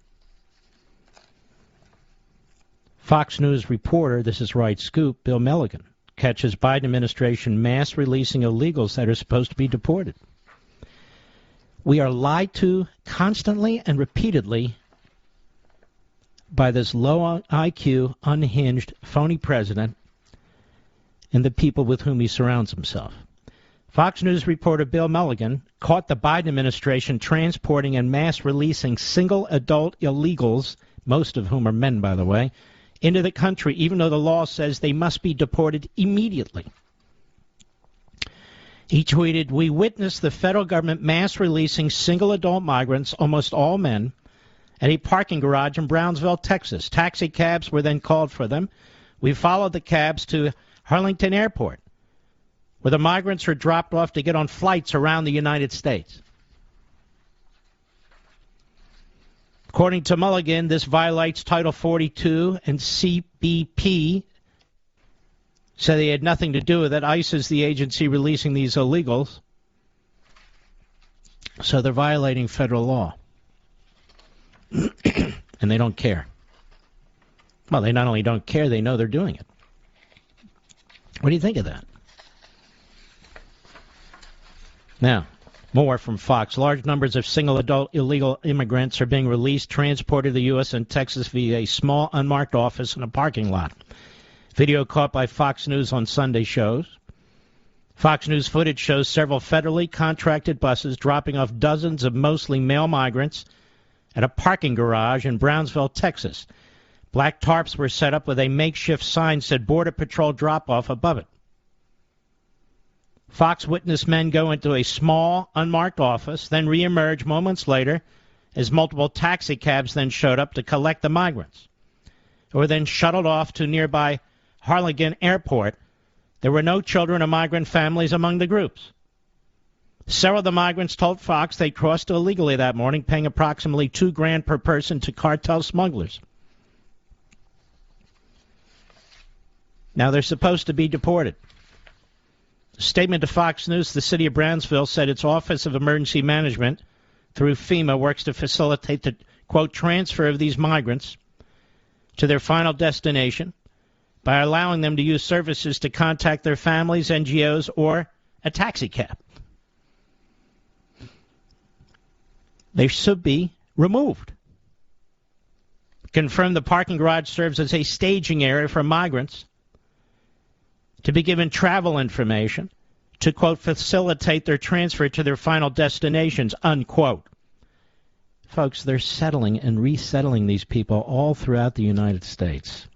Fox News reporter, this is Right Scoop, Bill Mulligan, catches Biden administration mass releasing illegals that are supposed to be deported. We are lied to constantly and repeatedly by this low IQ, unhinged, phony president and the people with whom he surrounds himself. Fox News reporter Bill Mulligan caught the Biden administration transporting and mass releasing single adult illegals, most of whom are men, by the way, into the country, even though the law says they must be deported immediately. He tweeted, "We witnessed the federal government mass releasing single adult migrants, almost all men, at a parking garage in Brownsville, Texas. Taxi cabs were then called for them. We followed the cabs to Arlington Airport, where the migrants were dropped off to get on flights around the United States." According to Mulligan, this violates Title 42 and CBP. So they had nothing to do with it. ICE is the agency releasing these illegals. So they're violating federal law. And they don't care. Well, they not only don't care, they know they're doing it. What do you think of that? Now, More from Fox. Large numbers of single-adult illegal immigrants are being released, transported to the U.S. and Texas via a small unmarked office in a parking lot. Video caught by Fox News on Sunday shows. Fox News footage shows several federally contracted buses dropping off dozens of mostly male migrants at a parking garage in Brownsville, Texas. Black tarps were set up with a makeshift sign that said Border Patrol drop-off above it. Fox witnessed men go into a small, unmarked office, then reemerge moments later as multiple taxi cabs then showed up to collect the migrants, who were then shuttled off to nearby Harlingen Airport. There were no children or migrant families among the groups. Several of the migrants told Fox they crossed illegally that morning, paying approximately $2,000 per person to cartel smugglers. Now they're supposed to be deported. A statement to Fox News, the city of Brownsville said its Office of Emergency Management, through FEMA, works to facilitate the, quote, transfer of these migrants to their final destination by allowing them to use services to contact their families, NGOs, or a taxi cab. They should be removed. Confirmed the parking garage serves as a staging area for migrants to be given travel information to, quote, facilitate their transfer to their final destinations, unquote. Folks, they're settling and resettling these people all throughout the United States.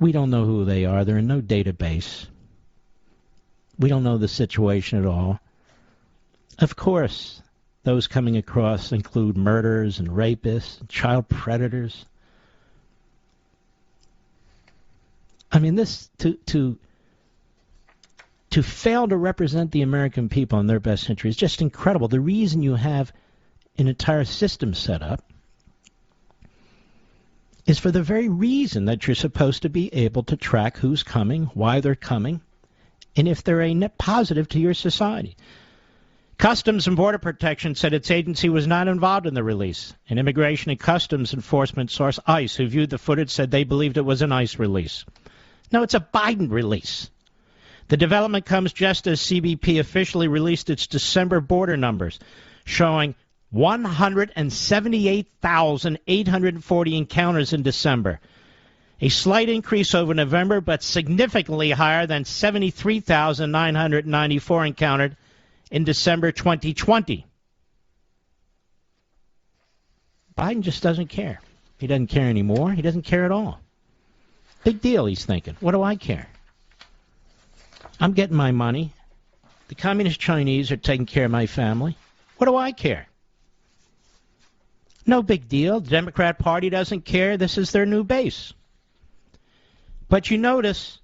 We don't know who they are. They're in no database. We don't know the situation at all. Of course, those coming across include murderers and rapists, and child predators. I mean, this to fail to represent the American people in their best interest is just incredible. The reason you have an entire system set up is for the very reason that you're supposed to be able to track who's coming, why they're coming, and if they're a net positive to your society. Customs and Border Protection said its agency was not involved in the release. An Immigration and Customs Enforcement source, ICE, who viewed the footage, said they believed it was an ICE release. No, it's a Biden release. The development comes just as CBP officially released its December border numbers, showing 178,840 encounters in December. A slight increase over November, but significantly higher than 73,994 encountered in December 2020. Biden just doesn't care. He doesn't care anymore. He doesn't care at all. Big deal, he's thinking. What do I care? I'm getting my money. The communist Chinese are taking care of my family. What do I care? No big deal. The Democrat Party doesn't care. This is their new base. But you notice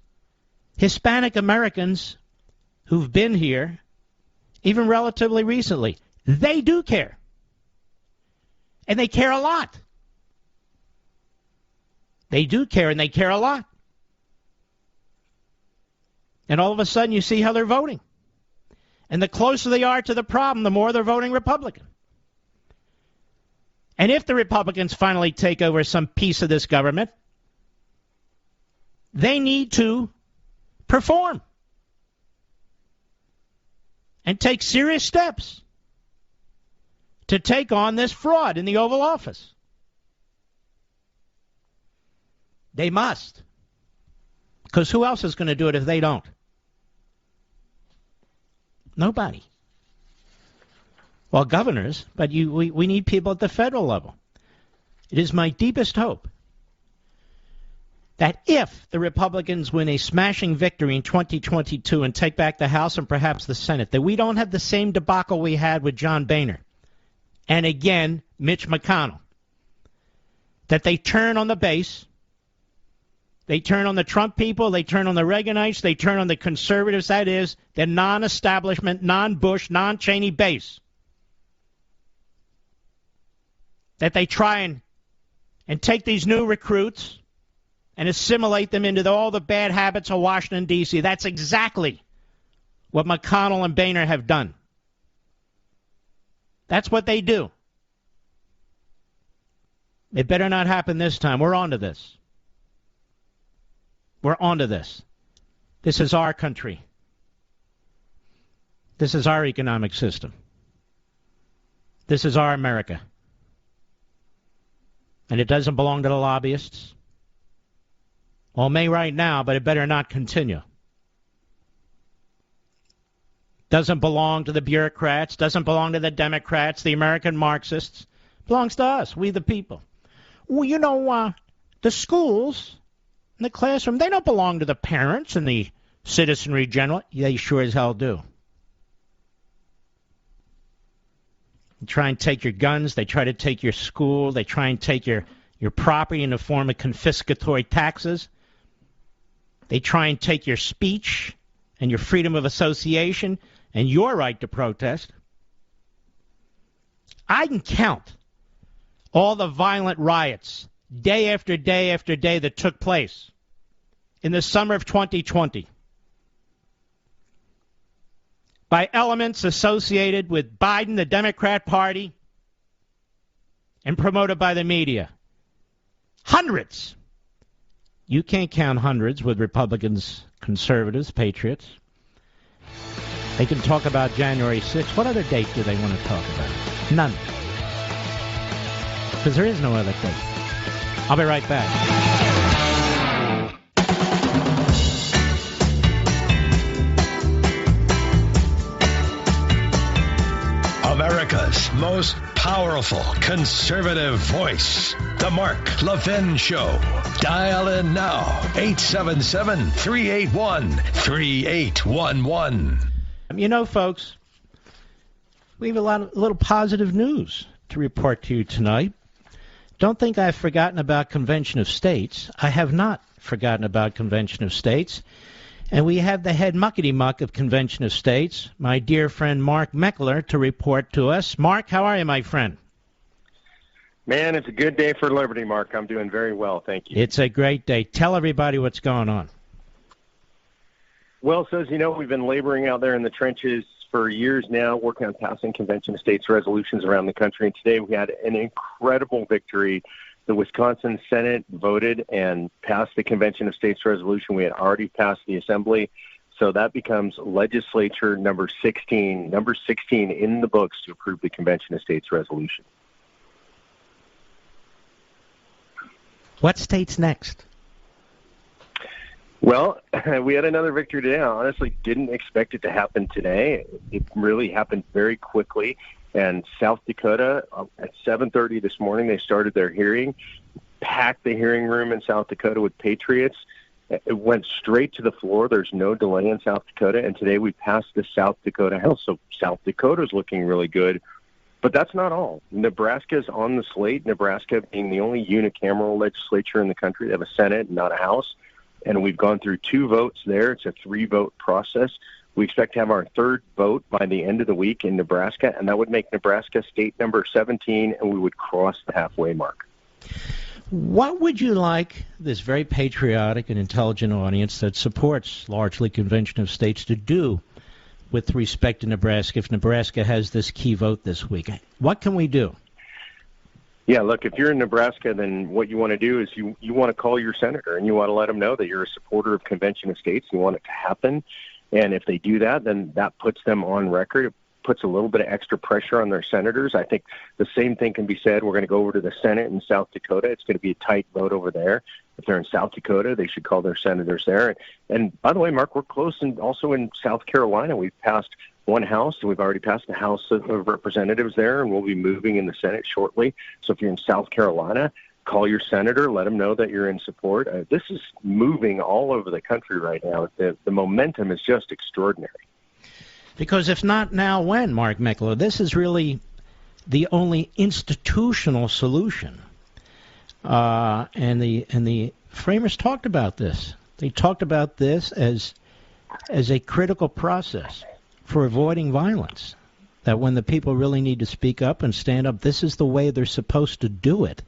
Hispanic Americans who've been here, even relatively recently, they do care. And they care a lot. They do care, and they care a lot. And all of a sudden, you see how they're voting. And the closer they are to the problem, the more they're voting Republican. And if the Republicans finally take over some piece of this government, they need to perform and take serious steps to take on this fraud in the Oval Office. They must. Because who else is going to do it if they don't? Nobody. Well, governors, but we need people at the federal level. It is my deepest hope that if the Republicans win a smashing victory in 2022 and take back the House and perhaps the Senate, that we don't have the same debacle we had with John Boehner and again Mitch McConnell, that they turn on the base. They turn on the Trump people, they turn on the Reaganites, they turn on the conservatives, that is, the non-establishment, non-Bush, non-Cheney base. That they try and take these new recruits and assimilate them into all the bad habits of Washington, D.C. That's exactly what McConnell and Boehner have done. That's what they do. It better not happen this time. We're on to this. We're on to this. This is our country. This is our economic system. This is our America. And it doesn't belong to the lobbyists. Well, it may right now, but it better not continue. Doesn't belong to the bureaucrats, doesn't belong to the Democrats, the American Marxists. It belongs to us, we the people. Well, you know, the schools, the classroom, they don't belong to the parents and the citizenry general. They sure as hell do. They try and take your guns, they try to take your school, they try and take your property in the form of confiscatory taxes. They try and take your speech and your freedom of association and your right to protest. I can count all the violent riots day after day after day that took place in the summer of 2020 by elements associated with Biden, the Democrat Party, and promoted by the media. Hundreds. You can't count hundreds with Republicans, conservatives, patriots. They can talk about January 6th. What other date do they want to talk about? None. Because there is no other date. I'll be right back. America's most powerful conservative voice. The Mark Levin Show. Dial in now. 877-381-3811. You know, folks, we have a little positive news to report to you tonight. Don't think I've forgotten about Convention of States. I have not forgotten about Convention of States. And we have the head muckety-muck of Convention of States, my dear friend Mark Meckler, to report to us. Mark, how are you, my friend? Man, it's a good day for liberty, Mark. I'm doing very well, thank you. It's a great day. Tell everybody what's going on. Well, so as you know, we've been laboring out there in the trenches for years now, working on passing Convention of States resolutions around the country. And today we had an incredible victory. The Wisconsin Senate voted and passed the Convention of States resolution. We had already passed the Assembly. So that becomes legislature number 16 in the books to approve the Convention of States resolution. What state's next? Well, we had another victory today. I honestly didn't expect it to happen today. It really happened very quickly. And South Dakota, at 7:30 this morning, they started their hearing, packed the hearing room in South Dakota with patriots. It went straight to the floor. There's no delay in South Dakota. And today we passed the South Dakota House. So South Dakota's looking really good. But that's not all. Nebraska's on the slate, Nebraska being the only unicameral legislature in the country. They have a Senate, not a House. And we've gone through 2 votes there. It's a 3-vote process. We expect to have our 3rd vote by the end of the week in Nebraska, and that would make Nebraska state number 17, and we would cross the halfway mark. What would you like this very patriotic and intelligent audience that supports largely Convention of States to do with respect to Nebraska if Nebraska has this key vote this week? What can we do? Yeah, look, if you're in Nebraska, then what you want to do is you want to call your senator and you want to let them know that you're a supporter of Convention of States. You want it to happen. And if they do that, then that puts them on record. It puts a little bit of extra pressure on their senators. I think the same thing can be said. We're going to go over to the Senate in South Dakota. It's going to be a tight vote over there. If they're in South Dakota, they should call their senators there. And by the way, Mark, we're close and also in South Carolina. We've passed one House, and we've already passed the House of Representatives there, and we'll be moving in the Senate shortly. So if you're in South Carolina, call your senator, let them know that you're in support. This is moving all over the country right now. The momentum is just extraordinary. Because if not now, when, Mark Meckler? This is really the only institutional solution. And the framers talked about this. They talked about this as a critical process for avoiding violence, that when the people really need to speak up and stand up, this is the way they're supposed to do it.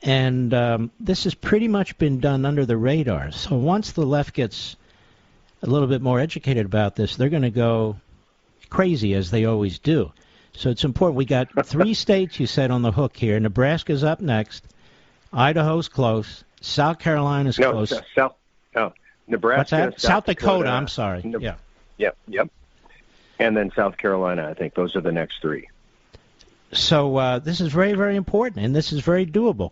And this has pretty much been done under the radar. So once the left gets a little bit more educated about this, they're going to go crazy, as they always do. So it's important. We got 3 states, you said, on the hook here. Nebraska's up next. Idaho's close. South Carolina's close. Nebraska. What's that? South Dakota, I'm sorry. Yep. and then South Carolina. I think those are the next three. So this is very, very important, and this is very doable.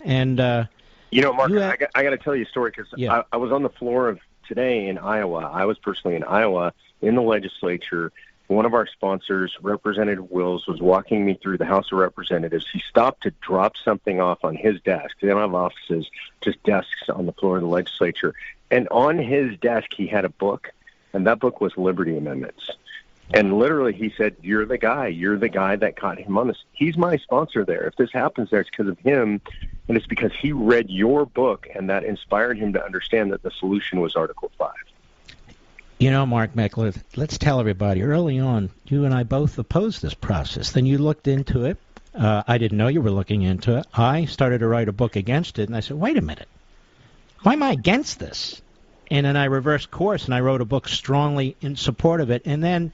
And Mark, I got to tell you a story because I was on the floor of today in Iowa. I was personally in Iowa in the legislature. One of our sponsors, Representative Wills, was walking me through the House of Representatives. He stopped to drop something off on his desk. They don't have offices, just desks on the floor of the legislature. And on his desk, he had a book, and that book was Liberty Amendments. And literally, he said, you're the guy that caught him on this. He's my sponsor there. If this happens there, it's because of him, and it's because he read your book, and that inspired him to understand that the solution was Article 5. Mark Meckler, let's tell everybody, early on, you and I both opposed this process. Then you looked into it. I didn't know you were looking into it. I started to write a book against it, and I said, wait a minute. Why am I against this? And then I reversed course, and I wrote a book strongly in support of it. And then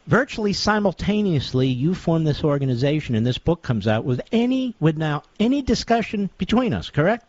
virtually simultaneously, you formed this organization, and this book comes out with now any discussion between us, correct?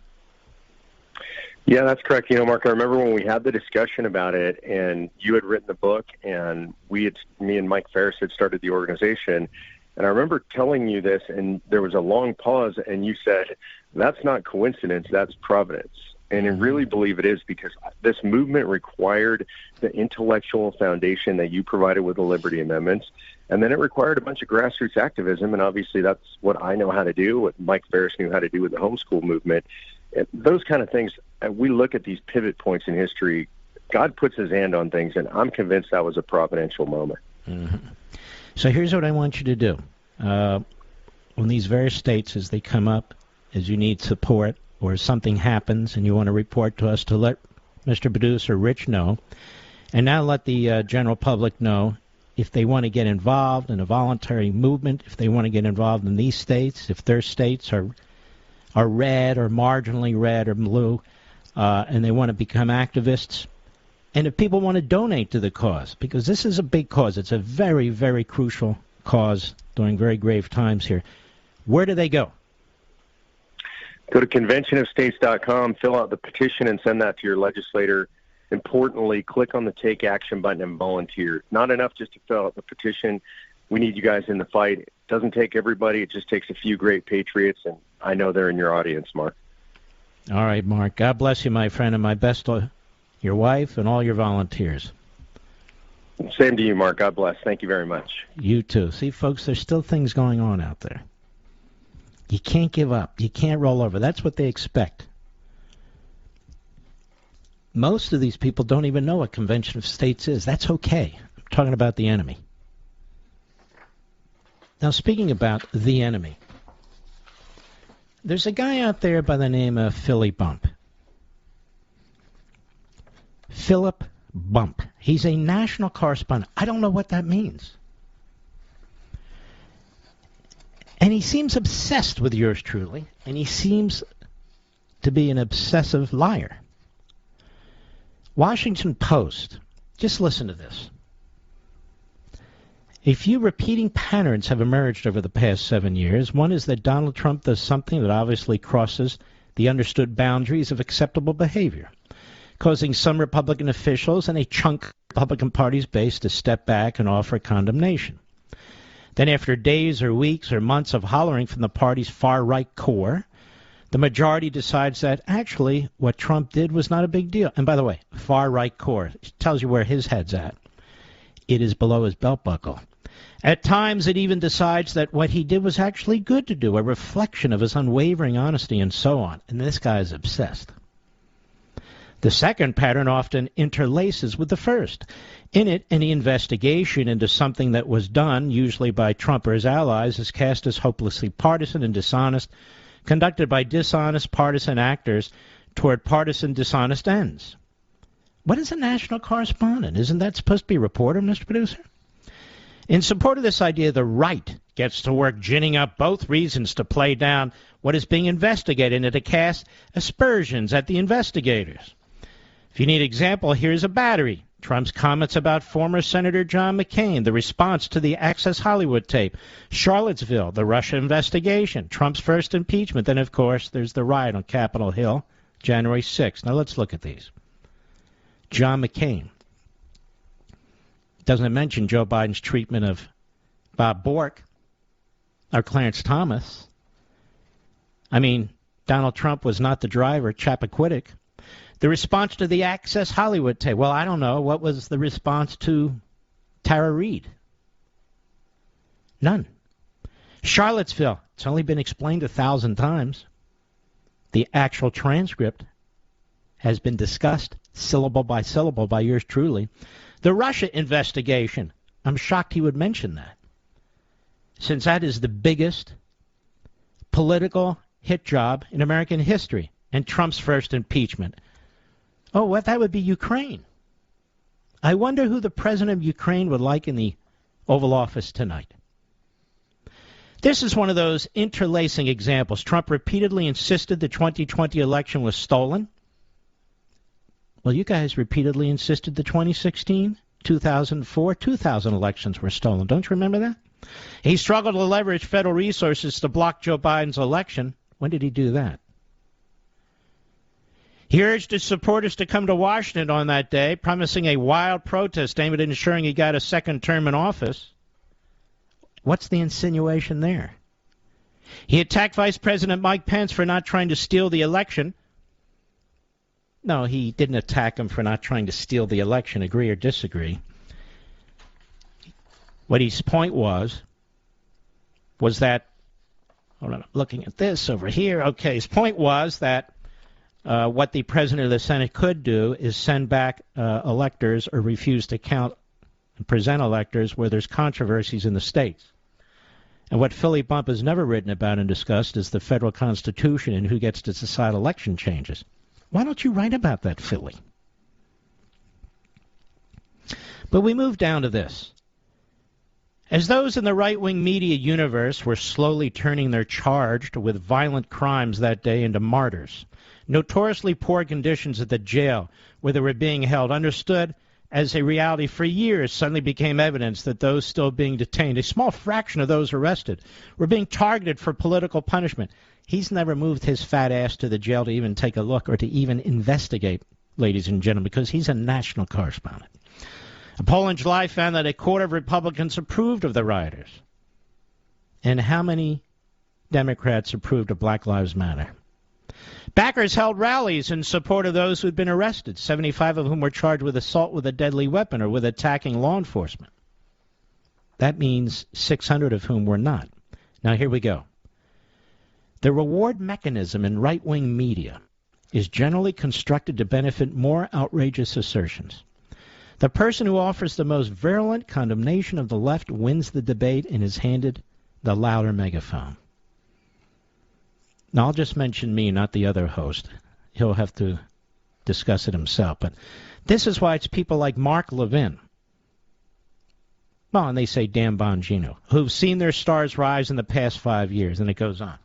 Yeah, that's correct. Mark, I remember when we had the discussion about it, and you had written the book, and me and Mike Ferris had started the organization. And I remember telling you this, and there was a long pause, and you said, that's not coincidence, that's providence. And I really believe it is, because this movement required the intellectual foundation that you provided with the Liberty Amendments, and then it required a bunch of grassroots activism, and obviously that's what I know how to do, what Mike Ferris knew how to do with the homeschool movement. Those kind of things, we look at these pivot points in history, God puts his hand on things, and I'm convinced that was a providential moment. Mm-hmm. So here's what I want you to do. When these various states, as they come up, as you need support, or something happens and you want to report to us, to let Mr. Producer Rich know, and now let the general public know if they want to get involved in a voluntary movement, if they want to get involved in these states, if their states are red or marginally red or blue, and they want to become activists, and if people want to donate to the cause, because this is a big cause. It's a very, very crucial cause during very grave times here. Where do they go? Go to conventionofstates.com, fill out the petition, and send that to your legislator. Importantly, click on the Take Action button and volunteer. Not enough just to fill out the petition. We need you guys in the fight. It doesn't take everybody. It just takes a few great patriots, and I know they're in your audience, Mark. All right, Mark. God bless you, my friend, and my best to your wife and all your volunteers. Same to you, Mark. God bless. Thank you very much. You too. See, folks, there's still things going on out there. You can't give up. You can't roll over. That's what they expect. Most of these people don't even know what Convention of States is. That's okay. I'm talking about the enemy. Now, speaking about the enemy, there's a guy out there by the name of Philly Bump. Philip Bump. He's a national correspondent. I don't know what that means. And he seems obsessed with yours truly, and he seems to be an obsessive liar. Washington Post. Just listen to this. A few repeating patterns have emerged over the past 7 years. One is that Donald Trump does something that obviously crosses the understood boundaries of acceptable behavior, causing some Republican officials and a chunk of the Republican Party's base to step back and offer condemnation. Then after days or weeks or months of hollering from the party's far-right core, the majority decides that actually what Trump did was not a big deal. And by the way, far-right core tells you where his head's at. It is below his belt buckle. At times it even decides that what he did was actually good to do, a reflection of his unwavering honesty and so on. And this guy is obsessed. The second pattern often interlaces with the first. In it, any investigation into something that was done, usually by Trump or his allies, is cast as hopelessly partisan and dishonest, conducted by dishonest partisan actors toward partisan dishonest ends. What is a national correspondent? Isn't that supposed to be a reporter, Mr. Producer? In support of this idea, the right gets to work ginning up both reasons to play down what is being investigated and to cast aspersions at the investigators. If you need an example, here's a battery. Trump's comments about former Senator John McCain, the response to the Access Hollywood tape, Charlottesville, the Russia investigation, Trump's first impeachment, then, of course, there's the riot on Capitol Hill, January 6th. Now, let's look at these. John McCain. Doesn't mention Joe Biden's treatment of Bob Bork or Clarence Thomas. I mean, Donald Trump was not the driver, Chappaquiddick. The response to the Access Hollywood tape. Well, I don't know. What was the response to Tara Reid? None. Charlottesville. It's only been explained 1,000 times. The actual transcript has been discussed syllable by syllable by yours truly. The Russia investigation. I'm shocked he would mention that, since that is the biggest political hit job in American history and Trump's first impeachment. Oh, what? That would be Ukraine. I wonder who the president of Ukraine would like in the Oval Office tonight. This is one of those interlacing examples. Trump repeatedly insisted the 2020 election was stolen. Well, you guys repeatedly insisted the 2016, 2004, 2000 elections were stolen. Don't you remember that? He struggled to leverage federal resources to block Joe Biden's election. When did he do that? He urged his supporters to come to Washington on that day, promising a wild protest aimed at ensuring he got a second term in office. What's the insinuation there? He attacked Vice President Mike Pence for not trying to steal the election. No, he didn't attack him for not trying to steal the election, agree or disagree. What his point was that, hold on, I'm looking at this over here. Okay, his point was that what the president of the Senate could do is send back electors or refuse to count and present electors where there's controversies in the states. And what Philly Bump has never written about and discussed is the federal Constitution and who gets to decide election changes. Why don't you write about that, Philly? But we move down to this. As those in the right-wing media universe were slowly turning their charged with violent crimes that day into martyrs, notoriously poor conditions at the jail where they were being held understood as a reality for years suddenly became evidence that those still being detained, a small fraction of those arrested, were being targeted for political punishment. He's never moved his fat ass to the jail to even take a look or to even investigate, ladies and gentlemen, because he's a national correspondent. A poll in July found that a quarter of Republicans approved of the rioters. And how many Democrats approved of Black Lives Matter? Backers held rallies in support of those who had been arrested, 75 of whom were charged with assault with a deadly weapon or with attacking law enforcement. That means 600 of whom were not. Now, here we go. The reward mechanism in right-wing media is generally constructed to benefit more outrageous assertions. The person who offers the most virulent condemnation of the left wins the debate and is handed the louder megaphone. Now, I'll just mention me, not the other host. He'll have to discuss it himself. But this is why it's people like Mark Levin. Well, and they say Dan Bongino, who've seen their stars rise in the past 5 years, and it goes on.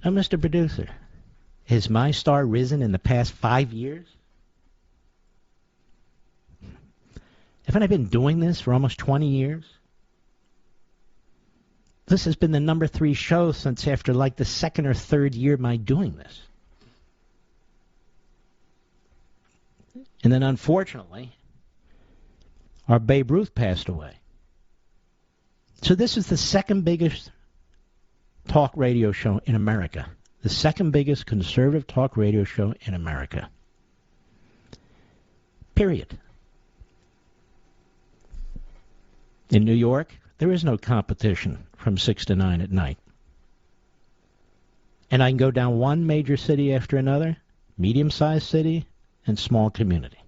Now, Mr. Producer, has my star risen in the past 5 years? Haven't I been doing this for almost 20 years? This has been the number 3 show since after like the second or third year of my doing this. And then unfortunately, our Babe Ruth passed away. So this is the second biggest talk radio show in America. The second biggest conservative talk radio show in America. Period. In New York, there is no competition from 6 to 9 at night. And I can go down one major city after another, medium-sized city and small community.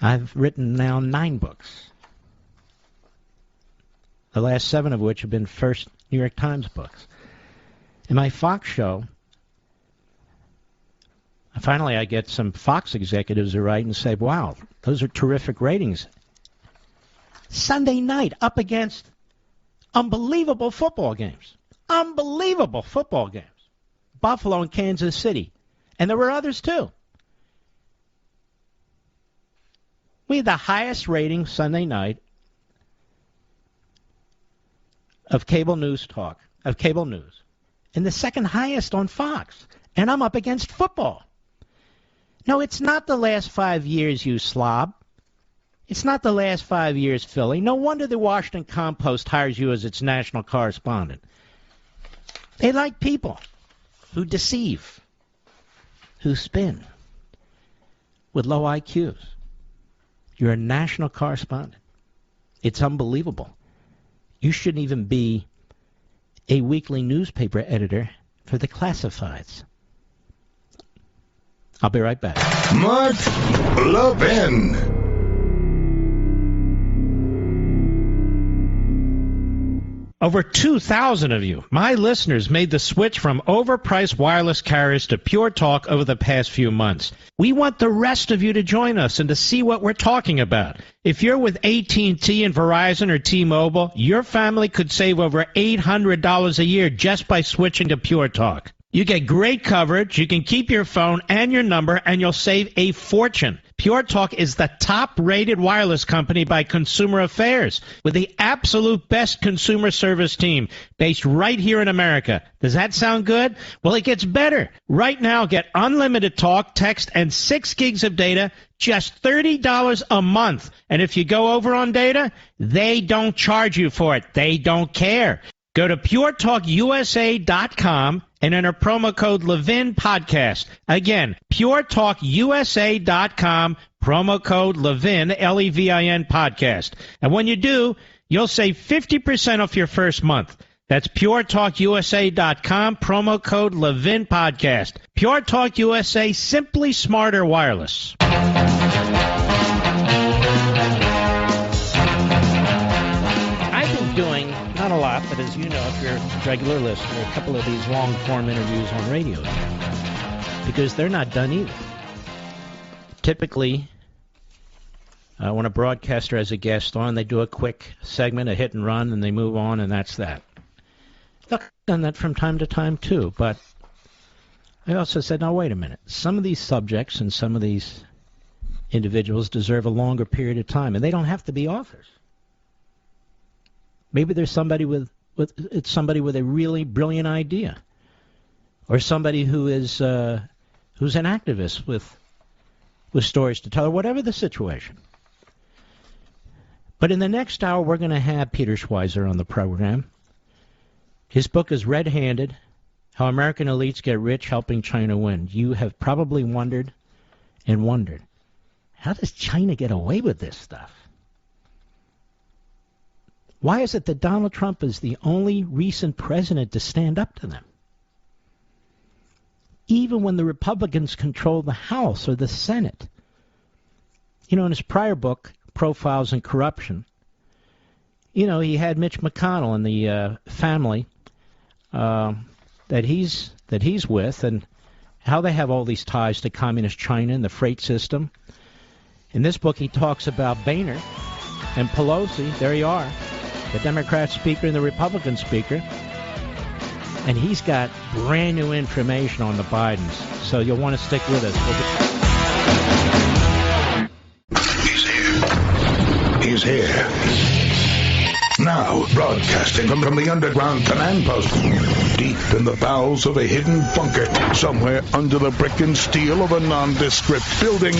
I've written now 9 books, the last 7 of which have been first New York Times books. In my Fox show, finally I get some Fox executives who write and say, wow, those are terrific ratings. Sunday night up against unbelievable football games. Unbelievable football games. Buffalo and Kansas City. And there were others too. We had the highest rating Sunday night of cable news talk, of cable news. And the second highest on Fox. And I'm up against football. No, it's not the last 5 years, you slob. It's not the last 5 years, Philly. No wonder the Washington Compost hires you as its national correspondent. They like people who deceive, who spin with low IQs. You're a national correspondent. It's unbelievable. You shouldn't even be a weekly newspaper editor for the classifieds. I'll be right back. Mark Levin. Over 2,000 of you, my listeners, made the switch from overpriced wireless carriers to Pure Talk over the past few months. We want the rest of you to join us and to see what we're talking about. If you're with AT&T and Verizon or T-Mobile, your family could save over $800 a year just by switching to Pure Talk. You get great coverage, you can keep your phone and your number, and you'll save a fortune. Pure Talk is the top-rated wireless company by Consumer Affairs, with the absolute best consumer service team based right here in America. Does that sound good? Well, it gets better. Right now, get unlimited talk, text, and 6 gigs of data, just $30 a month. And if you go over on data, they don't charge you for it. They don't care. Go to puretalkusa.com and enter promo code Levin Podcast. Again, puretalkusa.com, promo code Levin, Levin Podcast. And when you do, you'll save 50% off your first month. That's puretalkusa.com, promo code Levin Podcast. Pure Talk USA, simply smarter wireless. I've been doing, not a lot, but as you know, if you're a regular listener, a couple of these long-form interviews on radio, because they're not done either. Typically, when a broadcaster has a guest on, they do a quick segment, a hit and run, and they move on, and that's that. Look, I've done that from time to time, too, but I also said, now, wait a minute. Some of these subjects and some of these individuals deserve a longer period of time, and they don't have to be authors. Maybe there's somebody with a really brilliant idea, or somebody who is who's an activist with stories to tell, or whatever the situation. But in the next hour, we're going to have Peter Schweizer on the program. His book is Red-Handed: How American Elites Get Rich Helping China Win. You have probably wondered and wondered, how does China get away with this stuff? Why is it that Donald Trump is the only recent president to stand up to them? Even when the Republicans control the House or the Senate. You know, in his prior book, Profiles in Corruption, you know, he had Mitch McConnell and the family that he's with, and how they have all these ties to communist China and the freight system. In this book, he talks about Boehner and Pelosi. There you are. The Democrat speaker and the Republican speaker. And he's got brand new information on the Bidens, so you'll want to stick with us. He's here. Now, broadcasting from the underground command post, deep in the bowels of a hidden bunker, somewhere under the brick and steel of a nondescript building,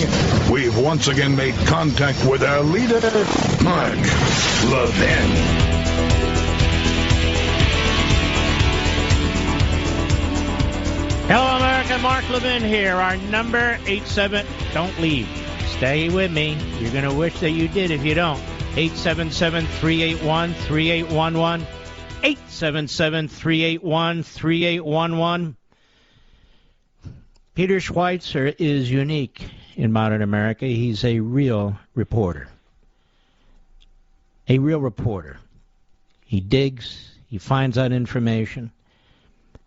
we've once again made contact with our leader, Mark Levin. Hello, America. Mark Levin here. Our number, 87. Don't leave. Stay with me. You're going to wish that you did if you don't. 877-381-3811. 877-381-3811. Peter Schweizer is unique in modern America. He's a real reporter. A real reporter. He digs. He finds out information.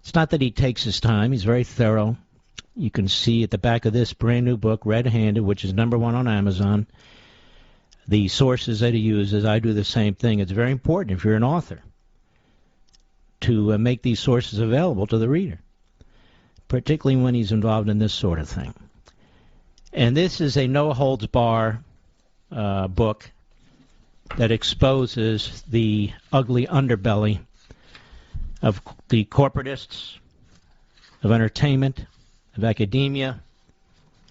It's not that he takes his time. He's very thorough. You can see at the back of this brand new book, Red-Handed, which is #1 on Amazon, the sources that he uses. I do the same thing. It's very important if you're an author to make these sources available to the reader, particularly when he's involved in this sort of thing. And this is a no-holds-bar book that exposes the ugly underbelly of the corporatists, of entertainment, of academia,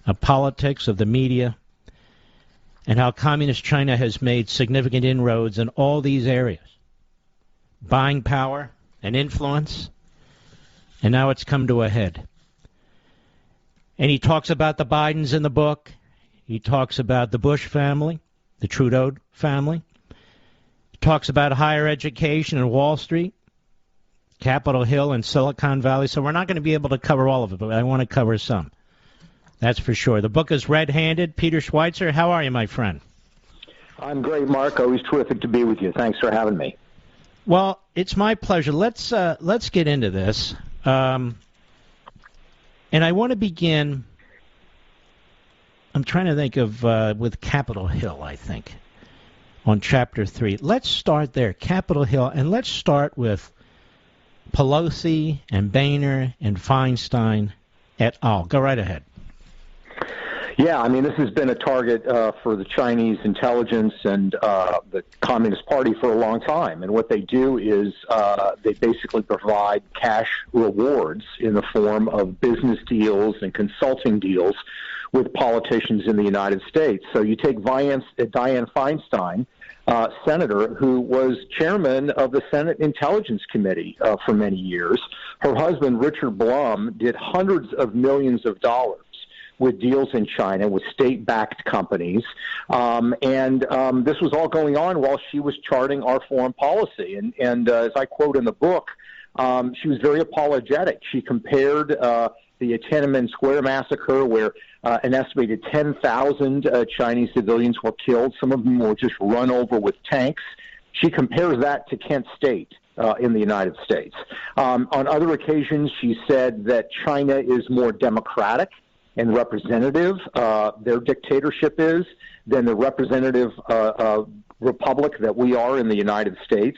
of politics, of the media, and how Communist China has made significant inroads in all these areas. Buying power and influence, and now it's come to a head. And he talks about the Bidens in the book. He talks about the Bush family, the Trudeau family. He talks about higher education and Wall Street, Capitol Hill and Silicon Valley. So we're not going to be able to cover all of it, but I want to cover some. That's for sure. The book is red-handed. Peter Schweitzer, how are you, my friend? I'm great, Mark. Always terrific to be with you. Thanks for having me. Well, it's my pleasure. Let's get into this. And I want to begin, I'm trying to think of, with Capitol Hill, I think, on Chapter 3. Let's start there, Capitol Hill, and let's start with Pelosi and Boehner and Feinstein et al. Go right ahead. Yeah, I mean, this has been a target for the Chinese intelligence and the Communist Party for a long time. And what they do is they basically provide cash rewards in the form of business deals and consulting deals with politicians in the United States. So you take Dianne Feinstein, senator, who was chairman of the Senate Intelligence Committee for many years. Her husband, Richard Blum, did hundreds of millions of dollars with deals in China with state-backed companies. And this was all going on while she was charting our foreign policy. And as I quote in the book, she was very apologetic. She compared the Tiananmen Square massacre, where an estimated 10,000 Chinese civilians were killed. Some of them were just run over with tanks. She compares that to Kent State in the United States. On other occasions, she said that China is more democratic and representative, their dictatorship is, than the representative republic that we are in the United States.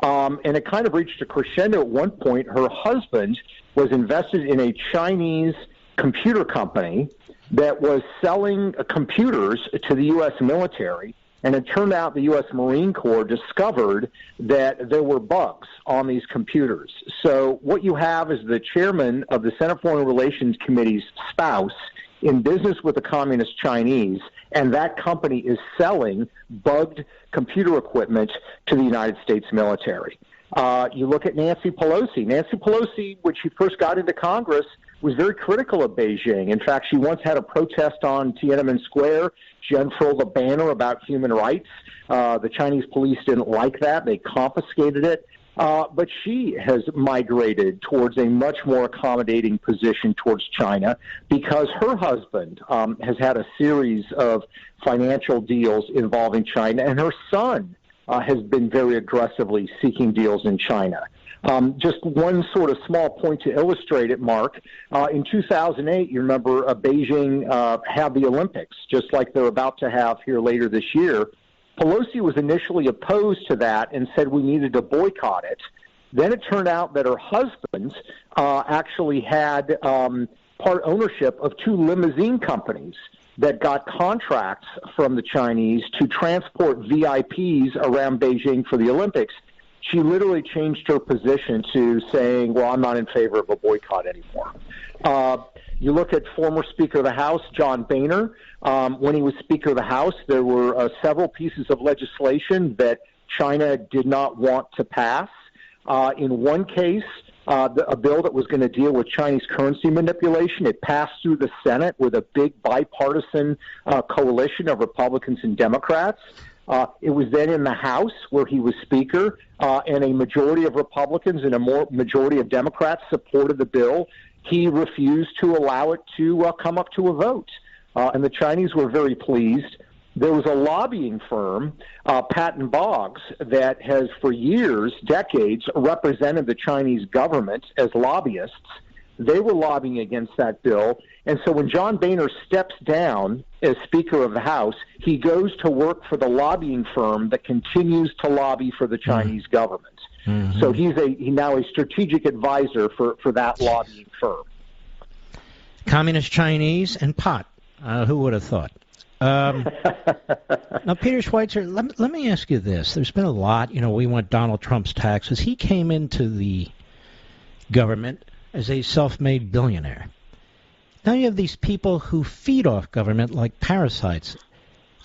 And it kind of reached a crescendo at one point. Her husband was invested in a Chinese computer company that was selling computers to the U.S. military. And it turned out the U.S. Marine Corps discovered that there were bugs on these computers. So what you have is the chairman of the Senate Foreign Relations Committee's spouse in business with the Communist Chinese, and that company is selling bugged computer equipment to the United States military. You look at Nancy Pelosi. Nancy Pelosi, when she first got into Congress, was very critical of Beijing. In fact, she once had a protest on Tiananmen Square. She unfurled a banner about human rights. The Chinese police didn't like that. They confiscated it. But she has migrated towards a much more accommodating position towards China because her husband has had a series of financial deals involving China, and her son has been very aggressively seeking deals in China. Just one sort of small point to illustrate it, Mark. In 2008, you remember Beijing had the Olympics, just like they're about to have here later this year. Pelosi was initially opposed to that and said we needed to boycott it. Then it turned out that her husband actually had part ownership of two limousine companies that got contracts from the Chinese to transport VIPs around Beijing for the Olympics. She literally changed her position to saying, well, I'm not in favor of a boycott anymore. You look at former Speaker of the House, John Boehner. When he was Speaker of the House, there were several pieces of legislation that China did not want to pass. In one case, a bill that was going to deal with Chinese currency manipulation, it passed through the Senate with a big bipartisan coalition of Republicans and Democrats. It was then in the House where he was Speaker, and a majority of Republicans and a majority of Democrats supported the bill. He refused to allow it to come up to a vote, and the Chinese were very pleased. There was a lobbying firm, Patton Boggs, that has for years, decades, represented the Chinese government as lobbyists. They were lobbying against that bill. And so when John Boehner steps down as Speaker of the House, he goes to work for the lobbying firm that continues to lobby for the Chinese government. Mm-hmm. So he's now a strategic advisor for that lobbying firm. Communist Chinese and pot. Who would have thought? Now, Peter Schweitzer, let me ask you this. There's been a lot, we want Donald Trump's taxes. He came into the government as a self-made billionaire. Now you have these people who feed off government like parasites.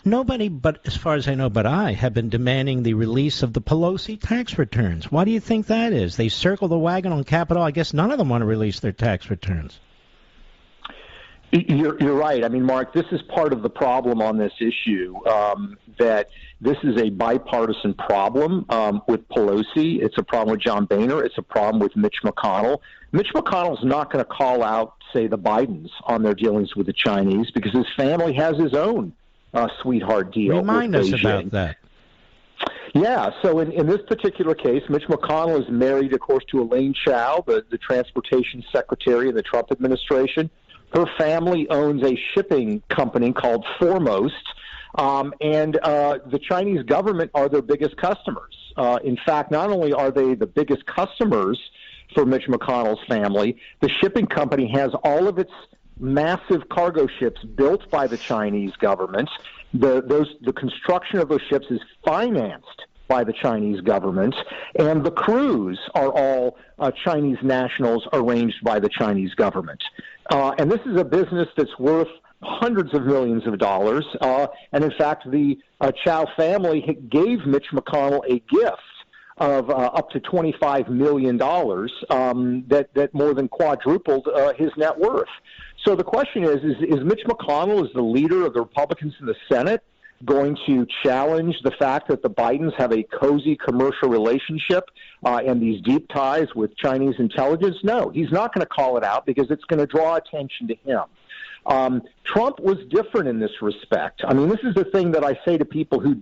Nobody, but as far as I know, but I have been demanding the release of the Pelosi tax returns. Why do you think that is? They circle the wagon on Capitol. I guess none of them want to release their tax returns. You're right. I mean, Mark, this is part of the problem on this issue, that this is a bipartisan problem with Pelosi. It's a problem with John Boehner. It's a problem with Mitch McConnell. Mitch McConnell's not going to call out, say, the Bidens on their dealings with the Chinese because his family has his own sweetheart deal. Remind us Beijing. about that. Yeah, so in this particular case, Mitch McConnell is married, of course, to Elaine Chao, the transportation secretary in the Trump administration. Her family owns a shipping company called Foremost, and the Chinese government are their biggest customers. In fact, not only are they the biggest customers for Mitch McConnell's family, the shipping company has all of its massive cargo ships built by the Chinese government. The construction of those ships is financed by the Chinese government, and the crews are all Chinese nationals arranged by the Chinese government. And this is a business that's worth hundreds of millions of dollars. And in fact, the Chow family gave Mitch McConnell a gift of up to $25 million that more than quadrupled his net worth. So the question is Mitch McConnell, as the leader of the Republicans in the Senate, going to challenge the fact that the Bidens have a cozy commercial relationship and these deep ties with Chinese intelligence? No, he's not going to call it out because it's going to draw attention to him. Trump was different in this respect. I mean, this is the thing that I say to people who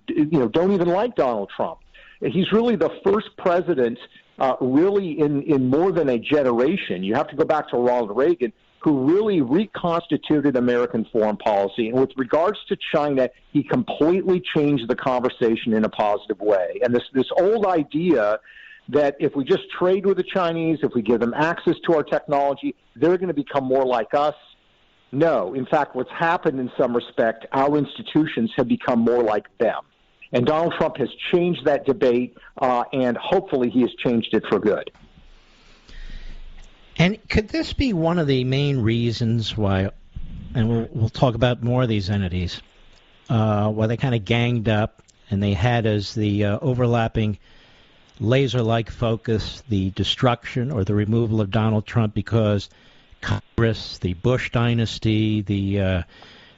don't even like Donald Trump. He's really the first president really in more than a generation. You have to go back to Ronald Reagan, who really reconstituted American foreign policy. And with regards to China, he completely changed the conversation in a positive way. And this old idea that if we just trade with the Chinese, if we give them access to our technology, they're going to become more like us. No. In fact, what's happened in some respect, our institutions have become more like them. And Donald Trump has changed that debate, and hopefully he has changed it for good. And could this be one of the main reasons why, and we'll talk about more of these entities, why they kind of ganged up and they had as the overlapping laser-like focus the destruction or the removal of Donald Trump because Congress, the Bush dynasty, the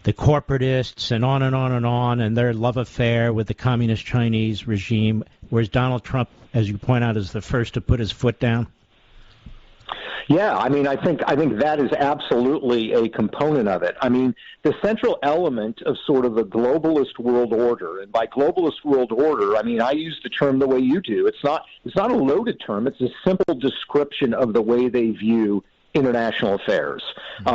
corporatists, and on and on and on, and their love affair with the communist Chinese regime, whereas Donald Trump, as you point out, is the first to put his foot down? Yeah, I mean, I think that is absolutely a component of it. I mean, the central element of sort of the globalist world order, and by globalist world order, I mean, I use the term the way you do. It's not a loaded term. It's a simple description of the way they view international affairs,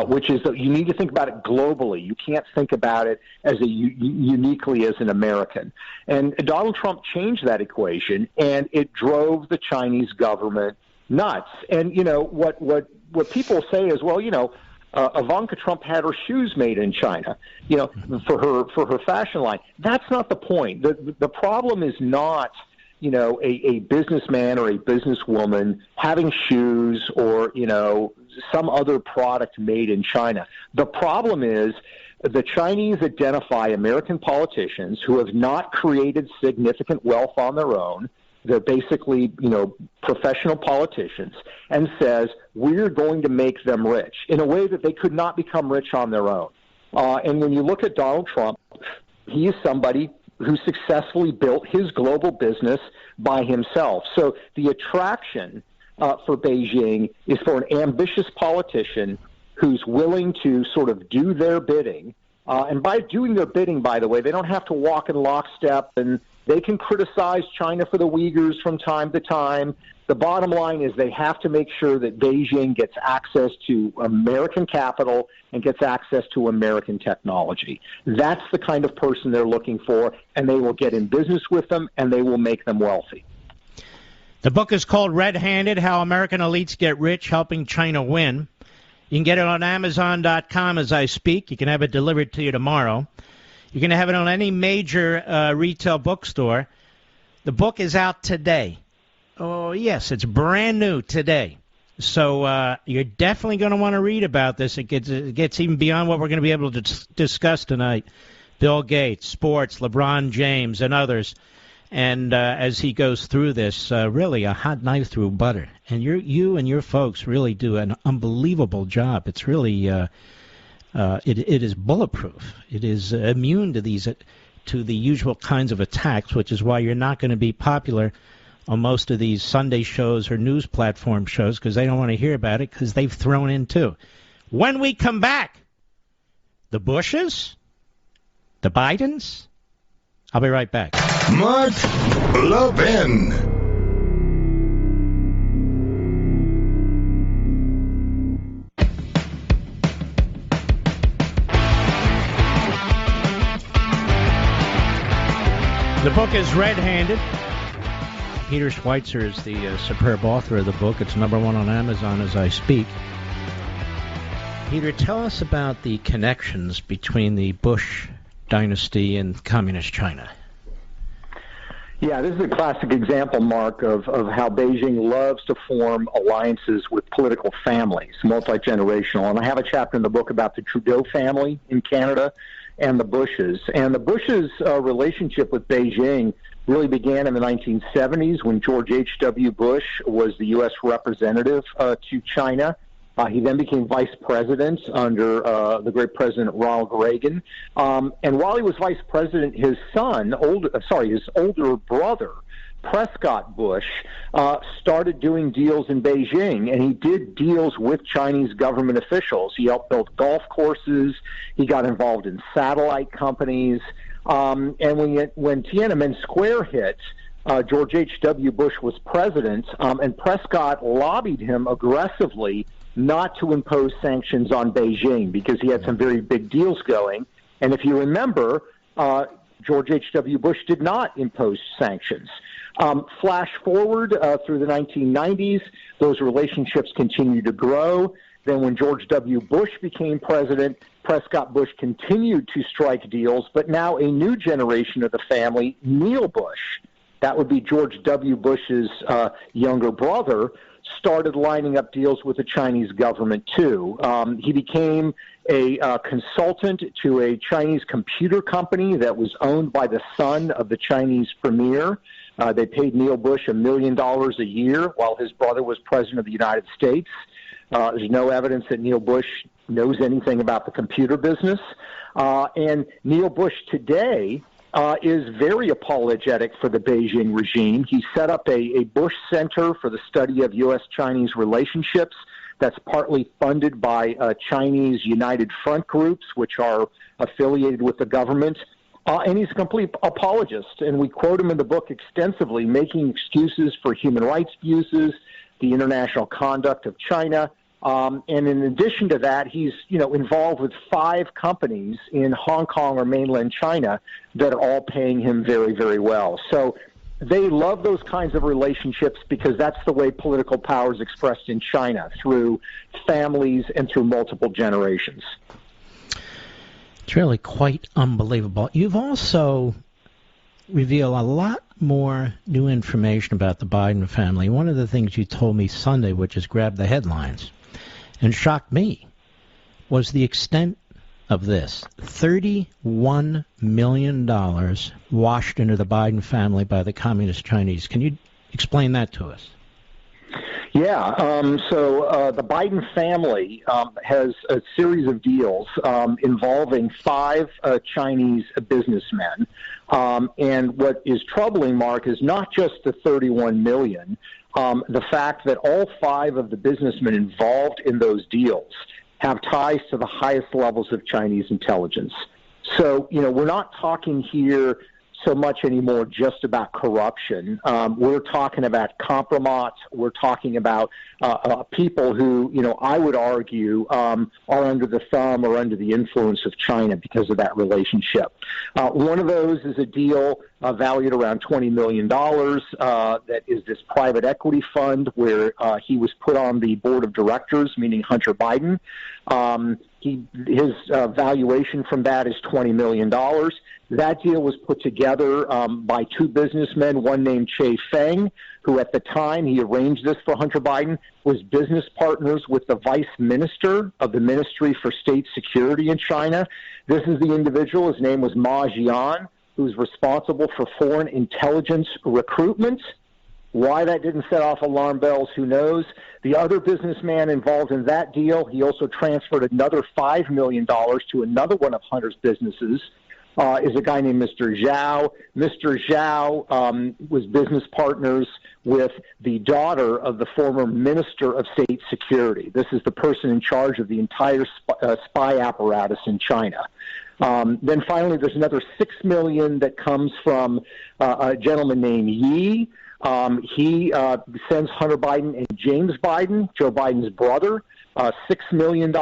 which is that you need to think about it globally. You can't think about it as uniquely as an American. And Donald Trump changed that equation, and it drove the Chinese government nuts. And what people say is, well, Ivanka Trump had her shoes made in China, for her fashion line. That's not the point. The problem is not a businessman or a businesswoman having shoes or some other product made in China. The problem is the Chinese identify American politicians who have not created significant wealth on their own. They're basically, professional politicians, and says, we're going to make them rich in a way that they could not become rich on their own. And when you look at Donald Trump, he is somebody who successfully built his global business by himself. So the attraction for Beijing is for an ambitious politician who's willing to sort of do their bidding. And by doing their bidding, by the way, they don't have to walk in lockstep, and they can criticize China for the Uyghurs from time to time. The bottom line is they have to make sure that Beijing gets access to American capital and gets access to American technology. That's the kind of person they're looking for, and they will get in business with them, and they will make them wealthy. The book is called Red-Handed, How American Elites Get Rich, Helping China Win. You can get it on Amazon.com as I speak. You can have it delivered to you tomorrow. You can have it on any major retail bookstore. The book is out today. Oh, yes, it's brand new today. So you're definitely going to want to read about this. It gets even beyond what we're going to be able to discuss tonight. Bill Gates, sports, LeBron James, and others. And as he goes through this, really a hot knife through butter. And you and your folks really do an unbelievable job. It's really it is bulletproof. It is immune to the usual kinds of attacks, which is why you're not going to be popular on most of these Sunday shows or news platform shows, because they don't want to hear about it, because they've thrown in too. When we come back, the Bushes, the Bidens, I'll be right back. Mark Levin. The book is Red-Handed. Peter Schweitzer is the superb author of the book. It's #1 on Amazon as I speak. Peter, tell us about the connections between the Bush dynasty and communist China. Yeah, this is a classic example, Mark, of how Beijing loves to form alliances with political families, multi-generational. And I have a chapter in the book about the Trudeau family in Canada and the Bushes. And the Bushes' relationship with Beijing really began in the 1970s when George H.W. Bush was the U.S. representative to China. He then became vice president under the great President Ronald Reagan. And while he was vice president, his older brother, Prescott Bush, started doing deals in Beijing, and he did deals with Chinese government officials. He helped build golf courses. He got involved in satellite companies. And when Tiananmen Square hit, George H.W. Bush was president, and Prescott lobbied him aggressively not to impose sanctions on Beijing because he had some very big deals going. And if you remember, George H.W. Bush did not impose sanctions. Flash forward through the 1990s, those relationships continued to grow. Then when George W. Bush became president, Prescott Bush continued to strike deals, but now a new generation of the family, Neil Bush, that would be George W. Bush's younger brother, started lining up deals with the Chinese government too. He became a consultant to a Chinese computer company that was owned by the son of the Chinese premier. They paid Neil Bush $1 million a year while his brother was president of the United States. There's no evidence that Neil Bush knows anything about the computer business. And Neil Bush today is very apologetic for the Beijing regime. He set up a Bush Center for the study of U.S.-Chinese relationships that's partly funded by Chinese United Front groups, which are affiliated with the government. And he's a complete apologist, and we quote him in the book extensively, making excuses for human rights abuses, the international conduct of China. And in addition to that, he's involved with 5 companies in Hong Kong or mainland China that are all paying him very, very well. So they love those kinds of relationships because that's the way political power is expressed in China, through families and through multiple generations. It's really quite unbelievable. You've also revealed a lot more new information about the Biden family. One of the things you told me Sunday, which has grabbed the headlines and shocked me, was the extent of this. $31 million washed into the Biden family by the Communist Chinese. Can you explain that to us? Yeah, so the Biden family has a series of deals involving 5 Chinese businessmen. And what is troubling, Mark, is not just the $31 million, the fact that all 5 of the businessmen involved in those deals have ties to the highest levels of Chinese intelligence. So, we're not talking here so much anymore just about corruption. We're talking about compromise. We're talking about people who, I would argue, are under the thumb or under the influence of China because of that relationship. One of those is a deal valued around $20 million that is this private equity fund where he was put on the board of directors, meaning Hunter Biden. His valuation from that is $20 million. That deal was put together by two businessmen, one named Che Feng, who at the time he arranged this for Hunter Biden, was business partners with the vice minister of the Ministry for State Security in China. This is the individual. His name was Ma Jian, who's responsible for foreign intelligence recruitment. Why that didn't set off alarm bells, who knows? The other businessman involved in that deal, he also transferred another $5 million to another one of Hunter's businesses, is a guy named Mr. Zhao. Mr. Zhao was business partners with the daughter of the former Minister of State Security. This is the person in charge of the entire spy apparatus in China. Then finally, there's another $6 million that comes from a gentleman named Yi. He sends Hunter Biden and James Biden, Joe Biden's brother, $6 million.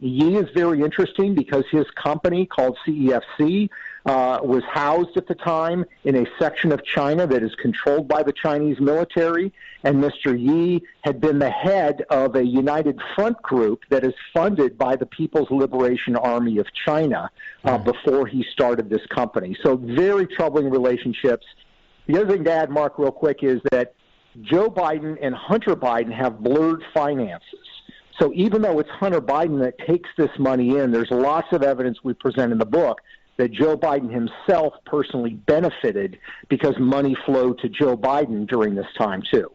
Yi is very interesting because his company called CEFC was housed at the time in a section of China that is controlled by the Chinese military, and Mr. Yi had been the head of a united front group that is funded by the People's Liberation Army of China before he started this company. So very troubling relationships. The other thing to add, Mark, real quick, is that Joe Biden and Hunter Biden have blurred finances. So even though it's Hunter Biden that takes this money in, there's lots of evidence we present in the book that Joe Biden himself personally benefited because money flowed to Joe Biden during this time, too.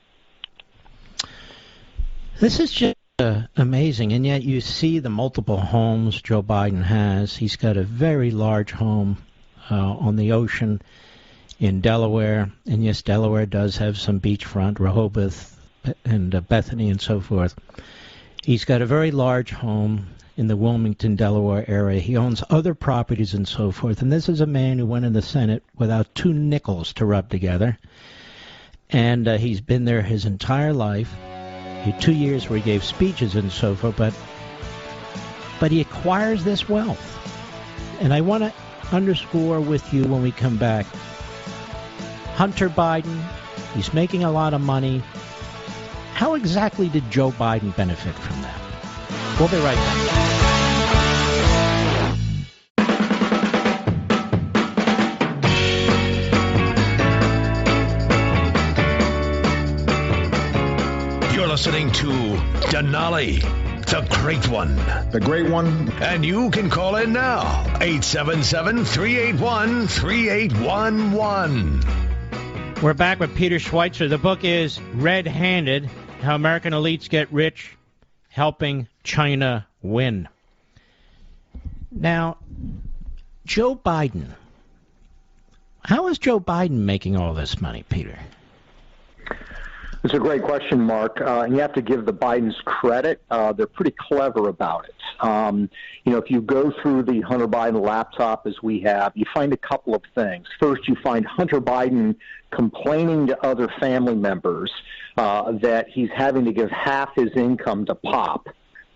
This is just amazing, and yet you see the multiple homes Joe Biden has. He's got a very large home on the ocean in Delaware, and yes, Delaware does have some beachfront, Rehoboth and Bethany and so forth. He's got a very large home in the Wilmington, Delaware area. He owns other properties and so forth, and this is a man who went in the Senate without two nickels to rub together, and he's been there his entire life. He had 2 years where he gave speeches and so forth, but he acquires this wealth. And I want to underscore with you when we come back, Hunter Biden, he's making a lot of money. How exactly did Joe Biden benefit from that? We'll be right back. You're listening to Denali, the Great One. The Great One. And you can call in now, 877-381-3811. We're back with Peter Schweitzer. The book is Red-Handed, How American Elites Get Rich, Helping China Win. Now, Joe Biden. How is Joe Biden making all this money, Peter? It's a great question, Mark. And you have to give the Bidens credit. They're pretty clever about it. If you go through the Hunter Biden laptop as we have, you find a couple of things. First, you find Hunter Biden complaining to other family members that he's having to give half his income to Pop.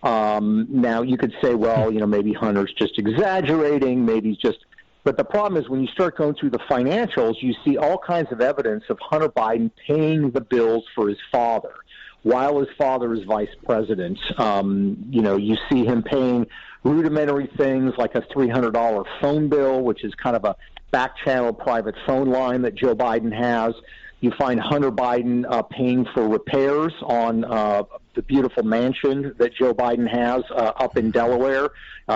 Now, you could say, well, maybe Hunter's just exaggerating, maybe he's just... But the problem is when you start going through the financials, you see all kinds of evidence of Hunter Biden paying the bills for his father. While his father is vice president, you see him paying rudimentary things like a $300 phone bill, which is kind of a back-channel private phone line that Joe Biden has. You find Hunter Biden paying for repairs on the beautiful mansion that Joe Biden has up in Delaware.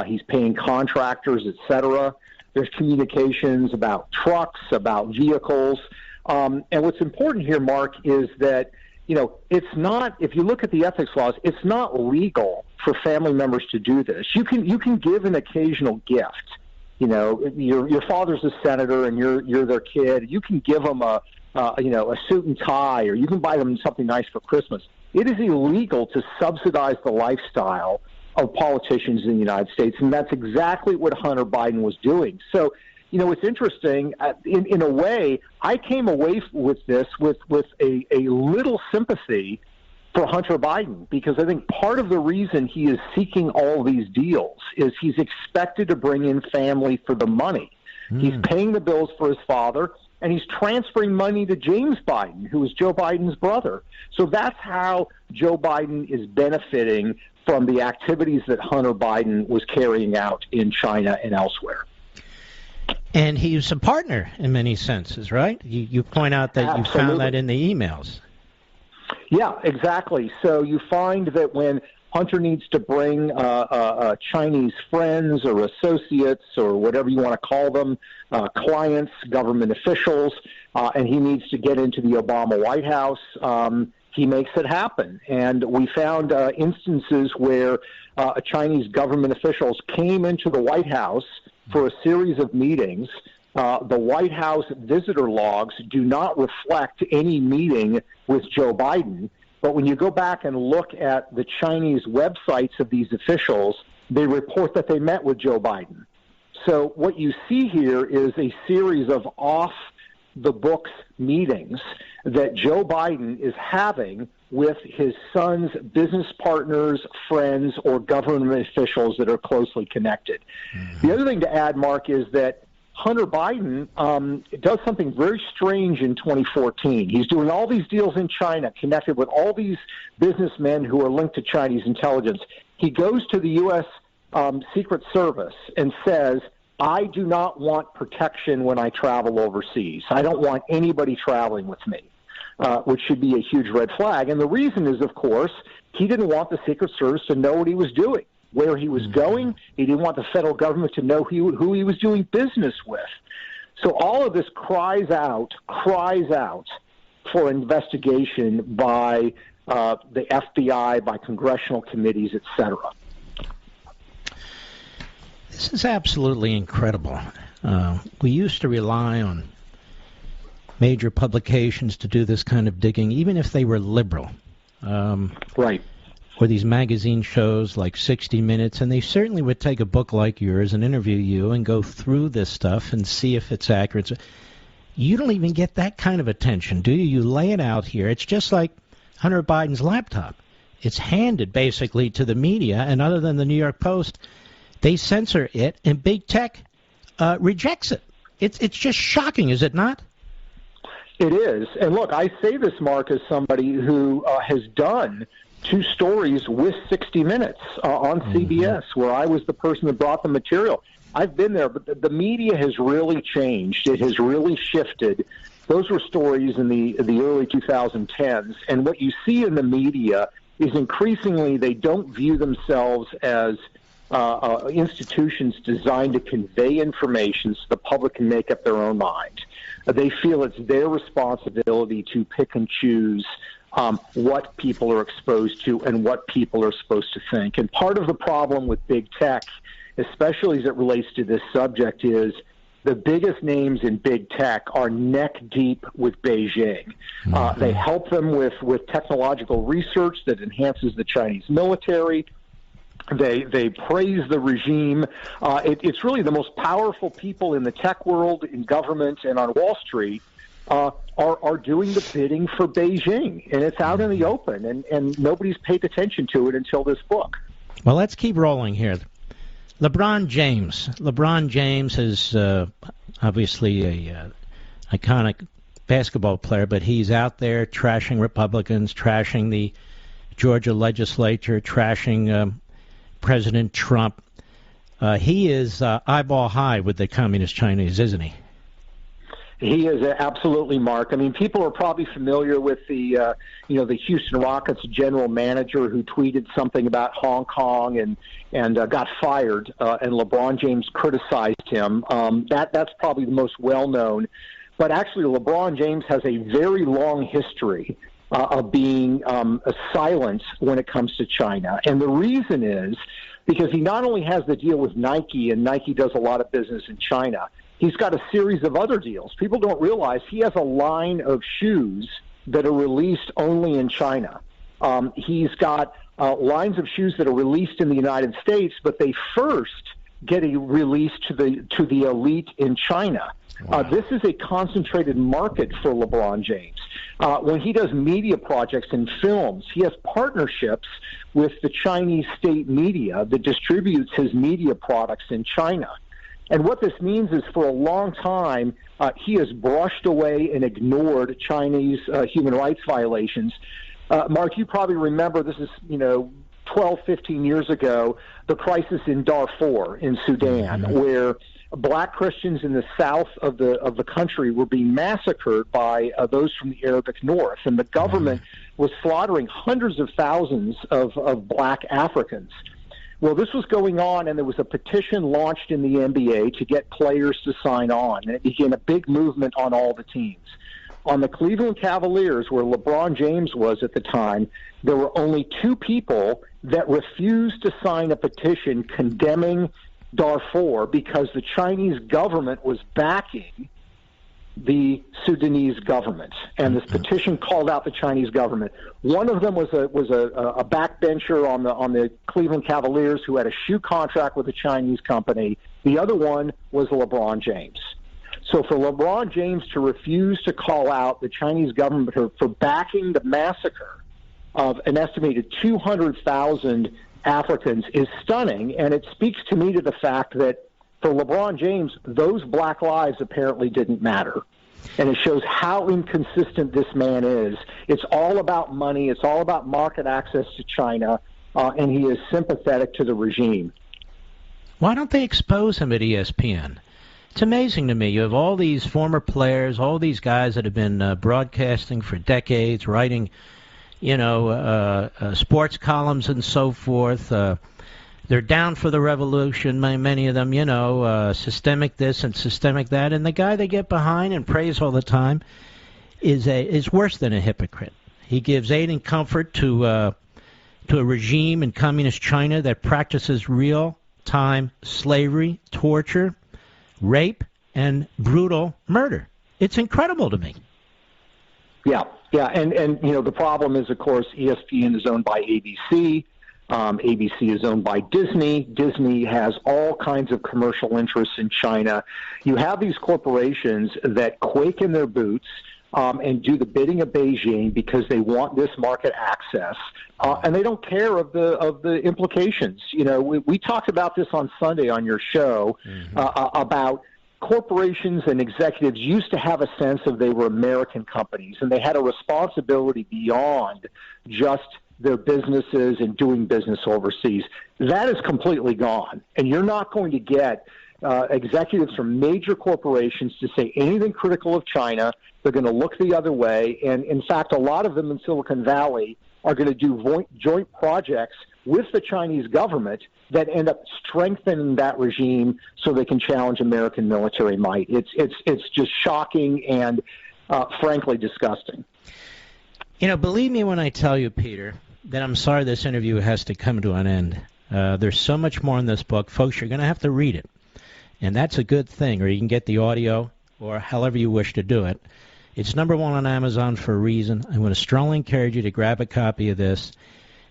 He's paying contractors, et cetera. There's communications about trucks, about vehicles. And what's important here, Mark, is that, it's not, if you look at the ethics laws, it's not legal for family members to do this. You can give an occasional gift. Your father's a senator and you're their kid. You can give them a suit and tie, or you can buy them something nice for Christmas. It is illegal to subsidize the lifestyle of politicians in the United States, and that's exactly what Hunter Biden was doing. So, it's interesting. In a way, I came away with this with a little sympathy for Hunter Biden, because I think part of the reason he is seeking all these deals is he's expected to bring in family for the money. He's paying the bills for his father, and he's transferring money to James Biden, who is Joe Biden's brother. So that's how Joe Biden is benefiting from the activities that Hunter Biden was carrying out in China and elsewhere. And he's a partner in many senses, right? You point out that you found that in the emails. Yeah, exactly. So you find that when Hunter needs to bring Chinese friends or associates or whatever you want to call them, clients, government officials, and he needs to get into the Obama White House, he makes it happen. And we found instances where Chinese government officials came into the White House for a series of meetings. The White House visitor logs do not reflect any meeting with Joe Biden. But when you go back and look at the Chinese websites of these officials, they report that they met with Joe Biden. So what you see here is a series of off-the-books meetings that Joe Biden is having with his son's business partners, friends, or government officials that are closely connected. Mm-hmm. The other thing to add, Mark, is that Hunter Biden does something very strange in 2014. He's doing all these deals in China, connected with all these businessmen who are linked to Chinese intelligence. He goes to the U.S. Secret Service and says, I do not want protection when I travel overseas. I don't want anybody traveling with me, which should be a huge red flag. And the reason is, of course, he didn't want the Secret Service to know what he was doing, where he was going. He didn't want the federal government to know who he was doing business with. So all of this cries out for investigation by the FBI, by congressional committees, etc. This is absolutely incredible. We used to rely on major publications to do this kind of digging, even if they were liberal. Right. Or these magazine shows like 60 Minutes, and they certainly would take a book like yours and interview you and go through this stuff and see if it's accurate. You don't even get that kind of attention, do you? You lay it out here. It's just like Hunter Biden's laptop. It's handed basically to the media, and other than the New York Post, they censor it, and big tech rejects it. It's just shocking, is it not? It is. And look, I say this, Mark, as somebody who has done 2 stories with 60 Minutes on CBS, where I was the person that brought the material. I've been there, but the media has really changed. It has really shifted. Those were stories in the early 2010s, and what you see in the media is increasingly they don't view themselves as institutions designed to convey information so the public can make up their own mind. They feel it's their responsibility to pick and choose what people are exposed to and what people are supposed to think. And part of the problem with big tech, especially as it relates to this subject, is the biggest names in big tech are neck deep with Beijing. They help them with technological research that enhances the Chinese military. They praise the regime. It's really the most powerful people in the tech world, in government, and on Wall Street are doing the bidding for Beijing, and it's out in the open, and nobody's paid attention to it until this book. Well, let's keep rolling here. LeBron James. LeBron James is obviously a iconic basketball player, but he's out there trashing Republicans, trashing the Georgia legislature, trashing President Trump. He is eyeball high with the communist Chinese, isn't he? He is absolutely, Mark. I mean, people are probably familiar with the Houston Rockets general manager who tweeted something about Hong Kong and got fired, and LeBron James criticized him. That's probably the most well-known. But actually, LeBron James has a very long history of being silent when it comes to China. And the reason is because he not only has the deal with Nike, and Nike does a lot of business in China, he's got a series of other deals. People don't realize he has a line of shoes that are released only in China. He's got lines of shoes that are released in the United States, but they first get a release to the elite in China. Wow. This is a concentrated market for LeBron James. When he does media projects and films, he has partnerships with the Chinese state media that distributes his media products in China. And what this means is for a long time, he has brushed away and ignored Chinese human rights violations. Mark, you probably remember this is, 12, 15 years ago, the crisis in Darfur in Sudan, where black Christians in the south of the country were being massacred by those from the Arabic north, and the government was slaughtering hundreds of thousands of black Africans. Well, this was going on, and there was a petition launched in the NBA to get players to sign on, and it became a big movement on all the teams. On the Cleveland Cavaliers, where LeBron James was at the time, there were only 2 people that refused to sign a petition condemning Darfur because the Chinese government was backing the Sudanese government, and this petition called out the Chinese government. One of them was a backbencher on the Cleveland Cavaliers who had a shoe contract with a Chinese company. The other one was LeBron James. So for LeBron James to refuse to call out the Chinese government for backing the massacre of an estimated 200,000 Africans is stunning, and it speaks to me to the fact that for LeBron James, those black lives apparently didn't matter. And it shows how inconsistent this man is. It's all about money. It's all about market access to China, and he is sympathetic to the regime. Why don't they expose him at ESPN? It's amazing to me. You have all these former players, all these guys that have been broadcasting for decades, writing, sports columns and so forth. They're down for the revolution, many of them, systemic this and systemic that. And the guy they get behind and praise all the time is worse than a hypocrite. He gives aid and comfort to a regime in communist China that practices real-time slavery, torture, rape, and brutal murder. It's incredible to me. Yeah, and the problem is, of course, ESPN is owned by ABC. ABC is owned by Disney. Disney has all kinds of commercial interests in China. You have these corporations that quake in their boots and do the bidding of Beijing because they want this market access, and they don't care of the implications. We talked about this on Sunday on your show about corporations and executives used to have a sense of they were American companies, and they had a responsibility beyond just their businesses and doing business overseas. That is completely gone, and you're not going to get executives from major corporations to say anything critical of China. They're going to look the other way, and in fact, a lot of them in Silicon Valley are going to do joint projects with the Chinese government that end up strengthening that regime so they can challenge American military might. It's just shocking and frankly disgusting. Believe me when I tell you, Peter, that I'm sorry this interview has to come to an end. There's so much more in this book. Folks, you're going to have to read it. And that's a good thing, or you can get the audio or however you wish to do it. It's #1 on Amazon for a reason. I'm going to strongly encourage you to grab a copy of this.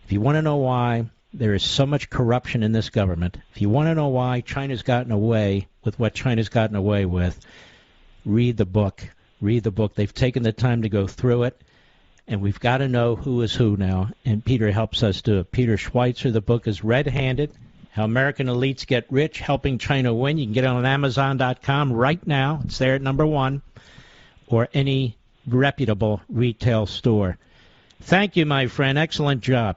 If you want to know why there is so much corruption in this government, if you want to know why China's gotten away with what China's gotten away with, read the book. Read the book. They've taken the time to go through it. And we've got to know who is who now, and Peter helps us do it. Peter Schweitzer, the book is Red-Handed, How American Elites Get Rich, Helping China Win. You can get it on Amazon.com right now. It's there at #1, or any reputable retail store. Thank you, my friend. Excellent job.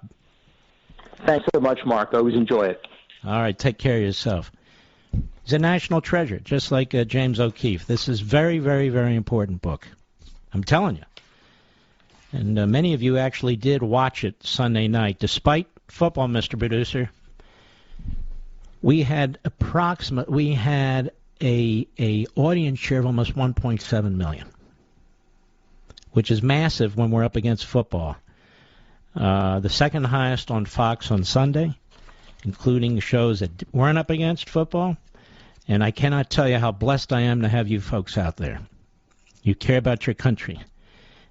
Thanks so much, Mark. I always enjoy it. All right, take care of yourself. He's a national treasure, just like James O'Keefe. This is very, very, very important book. I'm telling you. And many of you actually did watch it Sunday night. Despite football, Mr. Producer, we had a audience share of almost 1.7 million, which is massive when we're up against football. The second highest on Fox on Sunday, including shows that weren't up against football. And I cannot tell you how blessed I am to have you folks out there. You care about your country.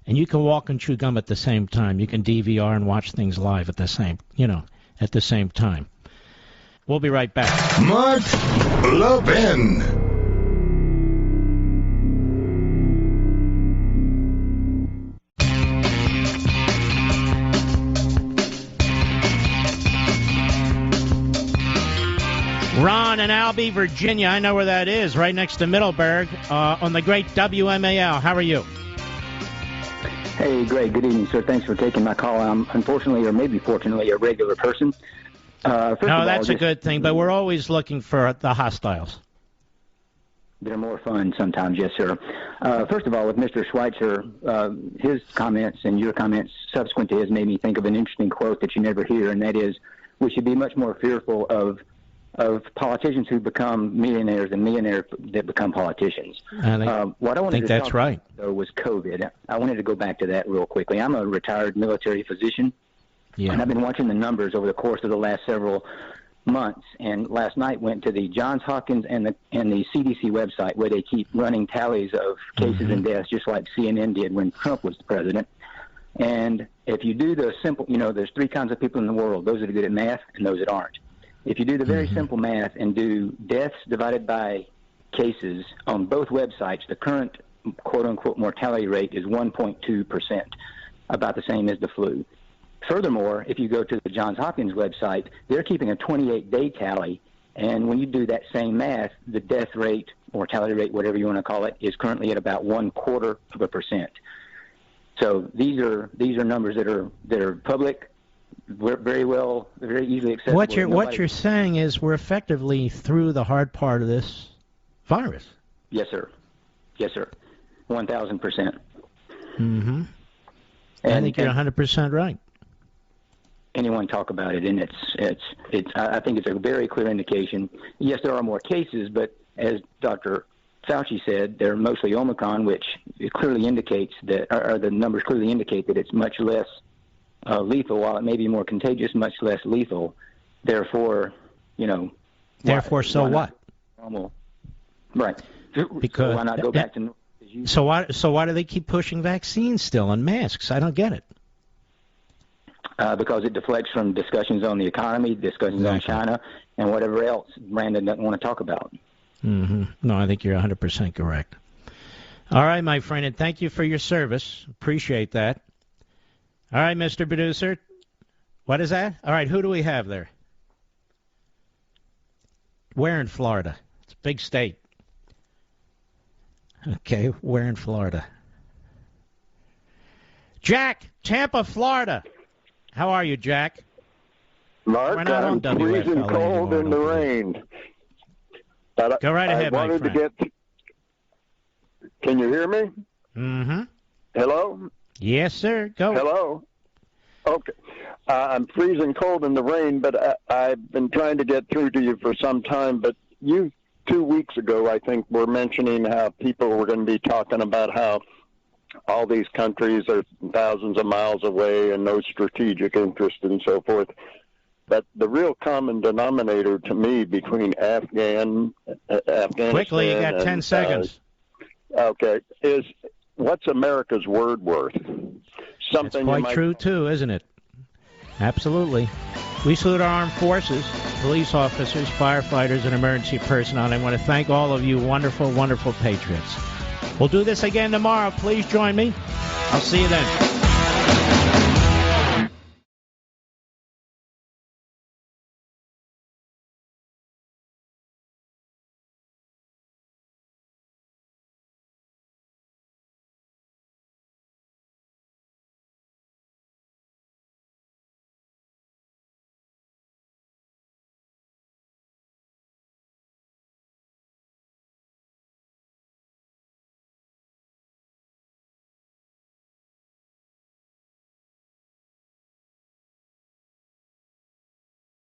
And you can walk and chew gum at the same time. You can DVR and watch things live at the same time. We'll be right back. Mark Levin. Ron in Albee, Virginia. I know where that is, right next to Middleburg, on the great WMAL. How are you? Hey, Greg. Good evening, sir. Thanks for taking my call. I'm unfortunately, or maybe fortunately, a regular person. That's a good thing, but we're always looking for the hostiles. They're more fun sometimes, yes, sir. First of all, with Mr. Schweitzer, his comments and your comments subsequent to his made me think of an interesting quote that you never hear, and that is, we should be much more fearful of politicians who become millionaires than millionaires that become politicians. What I wanted to talk about, though, was COVID. I wanted to go back to that real quickly. I'm a retired military physician, and I've been watching the numbers over the course of the last several months. And last night went to the Johns Hopkins and the CDC website where they keep running tallies of cases and deaths, just like CNN did when Trump was the president. And if you do the simple, there's three kinds of people in the world: those that are good at math and those that aren't. If you do the very simple math and do deaths divided by cases on both websites, the current quote-unquote mortality rate is 1.2%, about the same as the flu. Furthermore, if you go to the Johns Hopkins website, they're keeping a 28-day tally, and when you do that same math, the death rate, mortality rate, whatever you want to call it, is currently at about 0.25%. So these are numbers that are public. Very easily accessible. What you're saying is we're effectively through the hard part of this virus. Yes, sir. 1,000%. Mm-hmm. I think you're 100% right. Anyone talk about it, and it's. I think it's a very clear indication. Yes, there are more cases, but as Dr. Fauci said, they're mostly Omicron, which it clearly indicates that, or the numbers clearly indicate that it's much less lethal. While it may be more contagious, much less lethal. Therefore, Therefore, so what? Normal. Right. Because so why not go back to? So why do they keep pushing vaccines still and masks? I don't get it. Because it deflects from discussions on the economy, discussions on China, and whatever else Brandon doesn't want to talk about. Mm-hmm. No, I think you're 100% correct. All right, my friend, and thank you for your service. Appreciate that. All right, Mr. Producer. What is that? All right, who do we have there? Where in Florida? It's a big state. Okay, where in Florida? Jack, Tampa, Florida. How are you, Jack? Mark, I'm freezing cold in the rain. But go right ahead, my friend. Can you hear me? Mm-hmm. Hello? Yes, sir. Go. Hello? Okay. I'm freezing cold in the rain, but I've been trying to get through to you for some time. But you, 2 weeks ago, I think, were mentioning how people were going to be talking about how all these countries are thousands of miles away and no strategic interest and so forth. But the real common denominator to me between Afghanistan... Quickly, you got 10 seconds. Okay. Is what's America's word worth? Something That's quite true, too, isn't it? Absolutely. We salute our armed forces, police officers, firefighters, and emergency personnel. And I want to thank all of you wonderful, wonderful patriots. We'll do this again tomorrow. Please join me. I'll see you then.